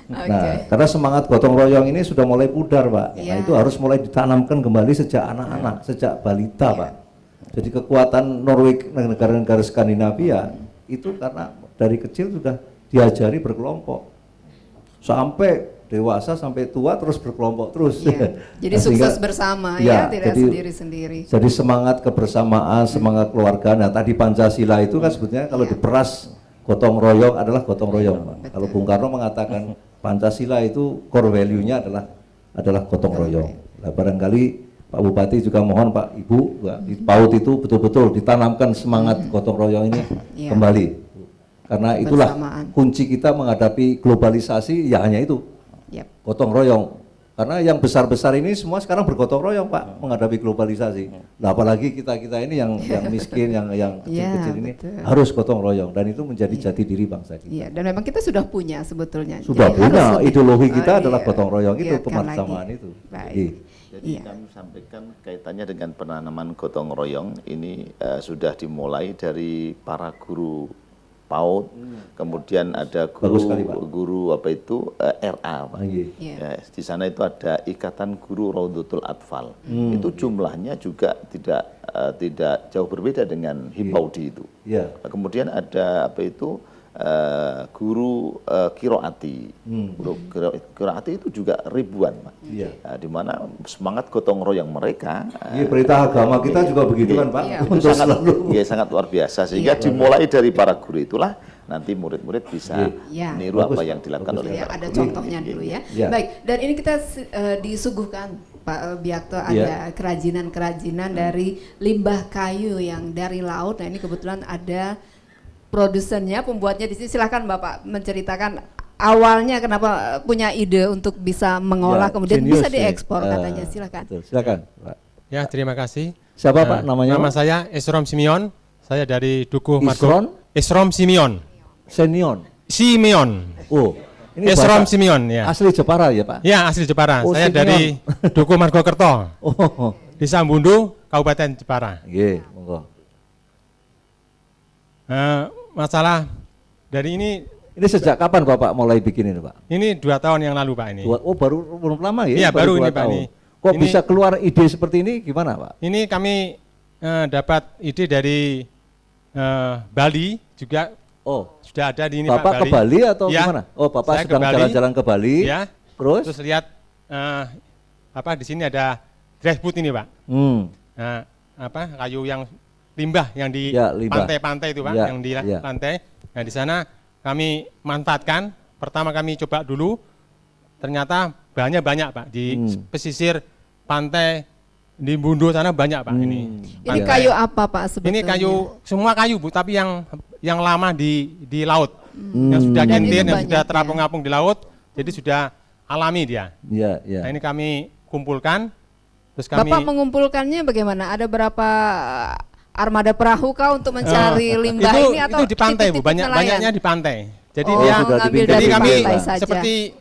Speaker 2: Nah, karena semangat gotong royong ini sudah mulai pudar, Pak. Nah, itu harus mulai ditanamkan kembali sejak anak-anak, sejak balita, Pak. Jadi kekuatan Norwegia, negara-negara Skandinavia itu karena dari kecil sudah diajari berkelompok. Sampai dewasa sampai tua terus berkelompok terus.
Speaker 1: Jadi sukses bersama tidak sendiri-sendiri.
Speaker 2: Jadi semangat kebersamaan, semangat keluarga. Nah, tadi Pancasila itu kan sebetulnya kalau diperas gotong royong adalah gotong royong, Pak. Kalau Bung Karno mengatakan Pancasila itu core value-nya adalah gotong royong. Nah, barangkali Pak Bupati juga mohon Pak Ibu di PAUD itu betul-betul ditanamkan semangat gotong royong ini kembali. Karena itulah kunci kita menghadapi globalisasi, ya hanya itu. Gotong royong, karena yang besar-besar ini semua sekarang bergotong royong, Pak, menghadapi globalisasi. Nah, apalagi kita ini yang miskin, yang kecil-kecil ini harus gotong royong, dan itu menjadi jati diri bangsa kita.
Speaker 1: Dan memang kita sudah punya sebetulnya.
Speaker 2: Sudah punya ideologi kita adalah gotong royong itu, kebersamaan itu.
Speaker 3: Jadi kami sampaikan kaitannya dengan penanaman gotong royong ini sudah dimulai dari para guru PAUD, kemudian ada guru apa itu RA, Pak. Di sana itu ada Ikatan Guru Raudhatul Atfal. Itu jumlahnya juga tidak jauh berbeda dengan Hipaudi itu. Kemudian ada apa itu guru Kiroati. Guru Kiroati itu juga ribuan, Pak. Di mana semangat gotong royong mereka.
Speaker 2: Perintah agama kita juga begitu kan, Pak.
Speaker 3: Sangat luar biasa. Sehingga dimulai dari para guru itulah nanti murid-murid bisa niru apa yang dilakukan oleh
Speaker 1: ada contohnya dulu ya. Baik, dan ini kita disuguhkan Pak Biakto ada kerajinan-kerajinan dari limbah kayu yang dari laut. Nah, ini kebetulan ada produsennya, pembuatnya di sini. Silakan Bapak menceritakan awalnya kenapa punya ide untuk bisa mengolah kemudian bisa diekspor katanya. Silakan.
Speaker 2: Silakan, Pak.
Speaker 15: Ya, terima kasih.
Speaker 2: Siapa Pak namanya?
Speaker 15: Nama saya Esrom Simeon. Saya dari Dukuh Margo. Esrom Simeon. Simeon.
Speaker 2: Oh, ini
Speaker 15: Esrom Simeon ya.
Speaker 2: Asli Jepara ya, Pak?
Speaker 15: Ya, asli Jepara. Saya dari Dukuh Margokerto. Desa Bundu, Kabupaten Jepara.
Speaker 2: Nggih, monggo.
Speaker 15: Masalah dari ini
Speaker 2: sejak kapan Bapak mulai bikin ini, Pak?
Speaker 15: Ini 2 tahun yang lalu, Pak, ini.
Speaker 2: Oh, belum lama ya?
Speaker 15: Iya, baru ini, Pak.
Speaker 2: Kok bisa keluar ide seperti ini, gimana, Pak?
Speaker 15: Ini kami dapat ide dari Bali juga. Sudah ada di ini Pak,
Speaker 2: Bapak ke Bali atau
Speaker 15: ya,
Speaker 2: gimana? Oh, Bapak
Speaker 15: saya
Speaker 2: sedang jalan-jalan ke Bali.
Speaker 15: Ya.
Speaker 2: Terus
Speaker 15: lihat di sini ada driftwood ini Pak. Nah, kayu yang limbah yang di pantai-pantai itu Pak, yang di pantai. Nah, di sana kami manfaatkan. Pertama kami coba dulu, ternyata banyak Pak di pesisir pantai di Bundo sana banyak Pak ini.
Speaker 1: Ini kayu apa Pak sebetulnya?
Speaker 15: Ini semua kayu Bu, tapi yang lama di laut. Yang sudah gentin, yang sudah terapung-apung di laut, jadi sudah alami dia. Nah, ini kami kumpulkan. Terus kami
Speaker 1: Bapak mengumpulkannya bagaimana? Ada berapa armada perahu kah untuk mencari limbah ini atau
Speaker 15: itu di pantai Bu, banyaknya di pantai. Jadi
Speaker 1: jadi
Speaker 15: kami seperti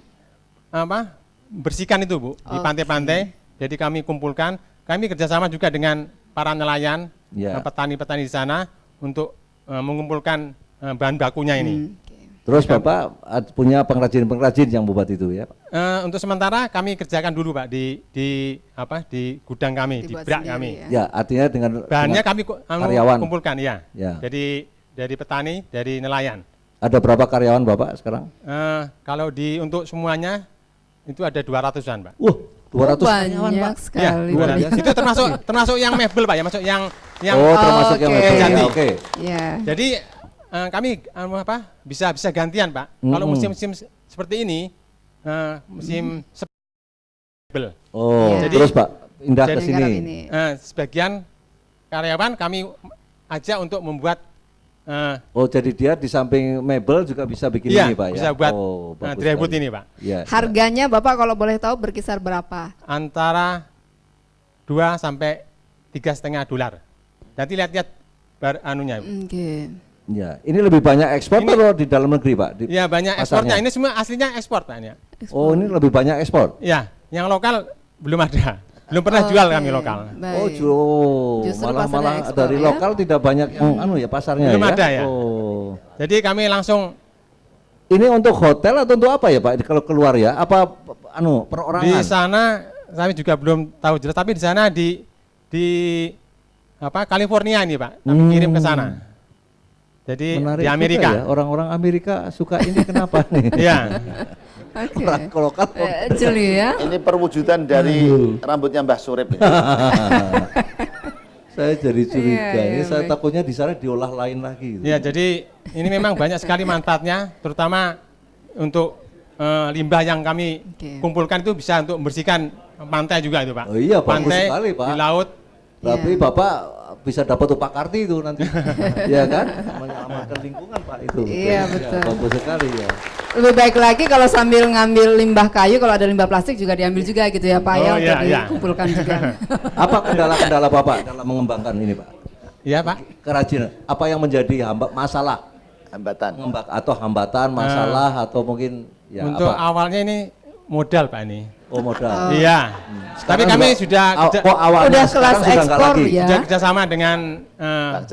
Speaker 15: bersihkan itu Bu di pantai-pantai. Jadi kami kumpulkan, kami kerjasama juga dengan para nelayan, petani-petani di sana untuk mengumpulkan bahan bakunya ini.
Speaker 2: Terus Bapak punya pengrajin-pengrajin yang buat itu ya?
Speaker 15: Untuk sementara kami kerjakan dulu Pak di gudang kami, di brak kami.
Speaker 2: Ya, artinya dengan
Speaker 15: bahannya kami
Speaker 2: karyawan
Speaker 15: kumpulkan ya. Jadi dari petani, dari nelayan.
Speaker 2: Ada berapa karyawan Bapak sekarang?
Speaker 15: Kalau untuk semuanya itu ada 200-an Pak.
Speaker 2: 200
Speaker 1: karyawan Pak. Sekali.
Speaker 15: Ya, itu termasuk yang mebel Pak ya, masuk yang
Speaker 2: termasuk yang mebel. Oke.
Speaker 15: Jadi kami bisa gantian Pak. Kalau musim-musim seperti ini musim mebel.
Speaker 2: Jadi, terus Pak pindah ke sini.
Speaker 15: Sebagian karyawan kami ajak untuk membuat
Speaker 2: jadi dia di samping mebel juga bisa bikin ini Pak ya?
Speaker 15: Bisa buat driftwood ini Pak.
Speaker 1: Harganya Bapak kalau boleh tahu berkisar berapa?
Speaker 15: Antara 2 sampai $3,5. Nanti lihat-lihat anunya.
Speaker 2: Ya, ini lebih banyak ekspor atau di dalam negeri Pak?
Speaker 15: Ya banyak ekspornya, ini semua aslinya ekspor Pak.
Speaker 2: Ini lebih banyak ekspor?
Speaker 15: Ya, yang lokal belum ada. Belum pernah jual kami lokal.
Speaker 2: Malah dari lokal tidak banyak yang pasarnya.
Speaker 15: Belum ada ya. Jadi kami langsung.
Speaker 2: Ini untuk hotel atau untuk apa ya Pak? Kalau keluar ya, apa perorangan?
Speaker 15: Di sana kami juga belum tahu jelas, tapi di sana di California ini Pak, kami kirim ke sana. Jadi
Speaker 2: menarik
Speaker 15: di Amerika.
Speaker 2: Ya, orang-orang Amerika suka ini kenapa nih?
Speaker 15: Iya.
Speaker 2: Orang lokal.
Speaker 1: Jeli ya.
Speaker 3: Ini perwujudan dari rambutnya Mbah Surip.
Speaker 2: Saya jadi curiga. Ini saya takutnya di sana diolah lain lagi.
Speaker 15: Ya, jadi ini memang banyak sekali manfaatnya, terutama untuk limbah yang kami kumpulkan itu bisa untuk membersihkan pantai juga itu Pak.
Speaker 2: Oh iya,
Speaker 15: pantai,
Speaker 2: bagus sekali Pak.
Speaker 15: Di laut.
Speaker 2: Tapi Bapak bisa dapat upah karti itu nanti. Ya kan? Menyelamatkan lingkungan Pak itu.
Speaker 1: Iya betul.
Speaker 2: Bagus sekali ya.
Speaker 1: Lebih baik lagi kalau sambil ngambil limbah kayu, kalau ada limbah plastik juga diambil juga gitu ya Pak untuk dikumpulkan juga.
Speaker 2: Apa kendala-kendala Bapak dalam mengembangkan ini Pak?
Speaker 15: Iya Pak.
Speaker 2: Kerajinan. Apa yang menjadi masalah? Hambatan, masalah atau mungkin ya
Speaker 15: untuk awalnya ini modal Pak ini.
Speaker 2: Modal.
Speaker 15: Iya. Tapi kami sudah
Speaker 1: kelas ekspor ya.
Speaker 15: Sudah kerjasama dengan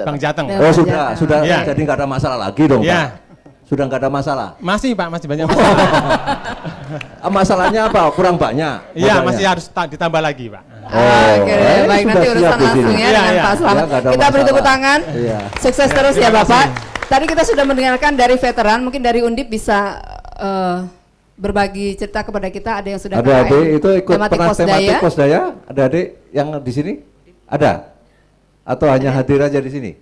Speaker 15: Bang Jateng.
Speaker 2: Sudah jadi nggak ada masalah lagi dong Pak. Sudah nggak ada masalah.
Speaker 15: Masih Pak, masih banyak masalah.
Speaker 2: Masalahnya apa? Kurang banyak.
Speaker 15: Iya, masih harus ditambah lagi Pak.
Speaker 1: Oke, baik nanti urusan langsung ya dengan Pak Slamet. Kita beri tepuk tangan. Sukses terus ya Bapak. Tadi kita sudah mendengarkan dari veteran, mungkin dari Undip bisa berbagi cerita kepada kita. Ada yang sudah
Speaker 2: ada adik itu ikut pernah tematik Posdaya? Ada adik yang di sini? Ada? Atau hanya hadir aja di sini?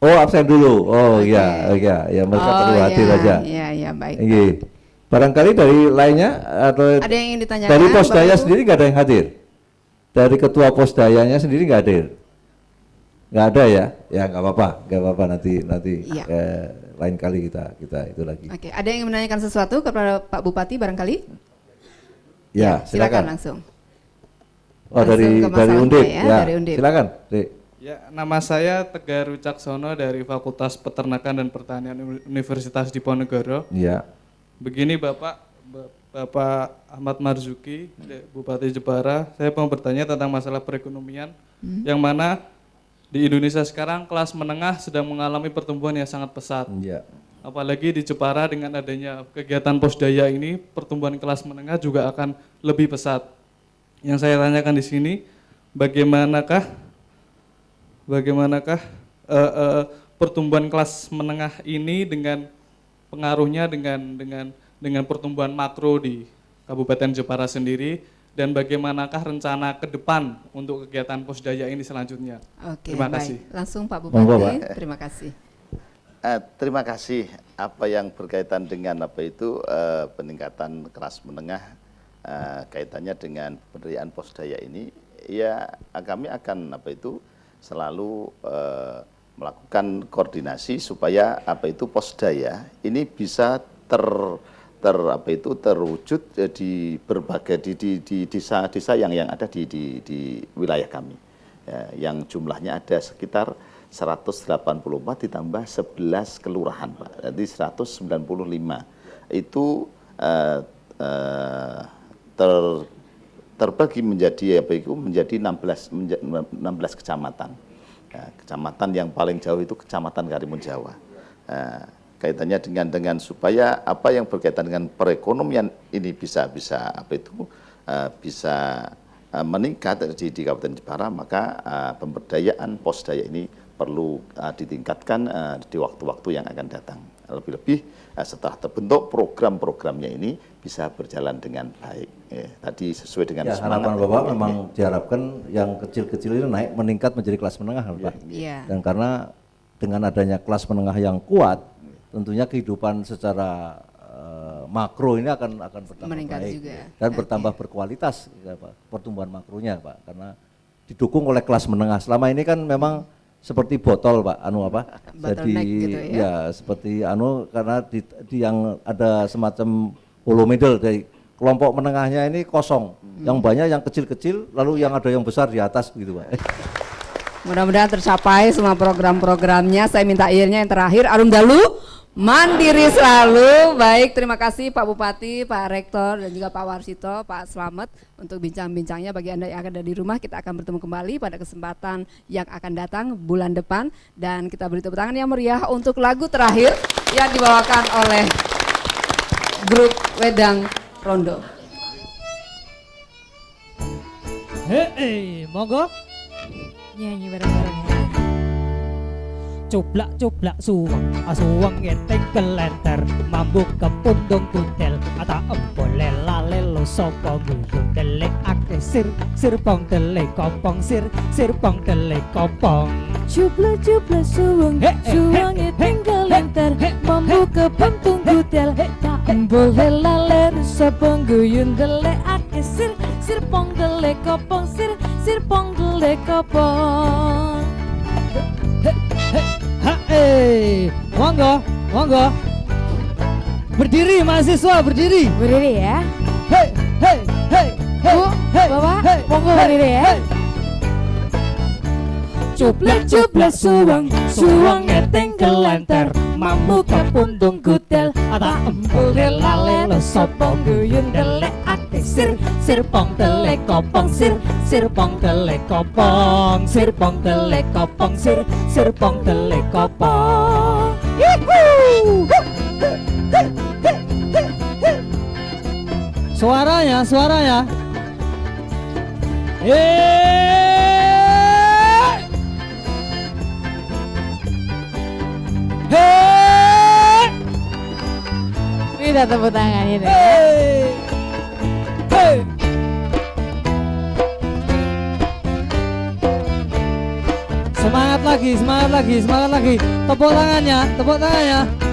Speaker 2: Absen dulu. Iya, mereka perlu hadir aja.
Speaker 1: Iya, baik.
Speaker 2: Barangkali dari lainnya atau
Speaker 1: ada yang ingin ditanyakan?
Speaker 2: Dari Posdaya sendiri nggak ada yang hadir? Dari ketua Posdayanya sendiri nggak hadir? Nggak ada ya? Ya nggak apa-apa nanti lain kali kita itu lagi.
Speaker 1: Oke, ada yang menanyakan sesuatu kepada Pak Bupati barangkali?
Speaker 2: Ya,
Speaker 1: silakan langsung.
Speaker 2: Dari Undip ya.
Speaker 1: Dari Undip.
Speaker 2: Silakan.
Speaker 16: Ya, nama saya Tegar Wicaksono dari Fakultas Peternakan dan Pertanian Universitas Diponegoro.
Speaker 2: Iya.
Speaker 16: Begini Bapak Ahmad Marzuki, Bupati Jepara, saya mau bertanya tentang masalah perekonomian, yang mana di Indonesia sekarang kelas menengah sedang mengalami pertumbuhan yang sangat pesat.
Speaker 2: Iya.
Speaker 16: Apalagi di Jepara dengan adanya kegiatan Posdaya ini, pertumbuhan kelas menengah juga akan lebih pesat. Yang saya tanyakan di sini, bagaimanakah bagaimanakah pertumbuhan kelas menengah ini dengan pengaruhnya dengan pertumbuhan makro di Kabupaten Jepara sendiri, dan bagaimanakah rencana ke depan untuk kegiatan Posdaya ini selanjutnya?
Speaker 1: Oke,
Speaker 16: terima
Speaker 1: baik.
Speaker 16: kasih.
Speaker 1: Langsung Pak Bupati, terima kasih.
Speaker 3: Terima kasih. Apa yang berkaitan dengan peningkatan kelas menengah, kaitannya dengan pemberdayaan Posdaya ini, ya kami akan selalu melakukan koordinasi supaya Posdaya ini bisa terwujud di berbagai di desa-desa yang ada di wilayah kami, ya, yang jumlahnya ada sekitar 184 ditambah 11 kelurahan, Pak. Jadi 195 itu terbagi menjadi 16 kecamatan. Ya, kecamatan yang paling jauh itu Kecamatan Karimun Jawa. Kaitannya dengan supaya apa yang berkaitan dengan perekonomian ini bisa meningkat di Kabupaten Jepara, maka pemberdayaan Posdaya ini perlu ditingkatkan di waktu-waktu yang akan datang. Lebih-lebih setelah terbentuk program-programnya ini bisa berjalan dengan baik. Tadi sesuai dengan
Speaker 2: harapan Bapak memang diharapkan yang kecil-kecil ini meningkat menjadi kelas menengah, Pak. Dan karena dengan adanya kelas menengah yang kuat, tentunya kehidupan secara makro ini akan bertambah
Speaker 1: meningkat
Speaker 2: baik
Speaker 1: juga.
Speaker 2: Dan bertambah berkualitas, ya, Pak, pertumbuhan makronya, Pak, karena didukung oleh kelas menengah. Selama ini kan memang seperti botol, Pak, jadi
Speaker 1: gitu
Speaker 2: ya seperti karena di yang ada semacam polo middle dari kelompok menengahnya ini kosong, yang banyak yang kecil-kecil, lalu yang ada yang besar di atas begitu, Pak.
Speaker 1: Mudah-mudahan tercapai semua program-programnya. Saya minta akhirnya yang terakhir, Arum Dalu mandiri selalu. Baik, terima kasih Pak Bupati, Pak Rektor, dan juga Pak Warsito, Pak Slamet untuk bincang-bincangnya. Bagi Anda yang ada di rumah, kita akan bertemu kembali pada kesempatan yang akan datang bulan depan. Dan kita beri tepuk tangan yang meriah untuk lagu terakhir yang dibawakan oleh grup Wedang Rondo.
Speaker 17: Hei, monggo nyanyi bareng-bareng ya. Cuplak-cuplak suwang ngeteng kelenter, mambuk ke pundung kutel, ata empole lalelo sopo gudung delek ake sir pong delek kopong sir pong delek kopong.
Speaker 18: Cuplak-cuplak suwang ngeteng kelenter, mambuk ke pundung kutel, ata empole lalelo sopo gudung delek ake sir pong delek kopong sir pong delek kopong.
Speaker 17: Hei, monggo. Berdiri mahasiswa, berdiri.
Speaker 18: Berdiri ya.
Speaker 17: Hei.
Speaker 18: Bu, Bapak, monggo berdiri ya.
Speaker 17: Cuplak-cuplak suwang ngeteng kelenter, mambu ke pundung kutel, ata empul lalelo sopong guyun delek ake sir pong delek kopong sir pong delek kopong sir pong delek kopong sir pong delek kopong. Suaranya.
Speaker 18: Minta tepuk tangan ini.
Speaker 17: Semangat lagi. Tepuk tangannya.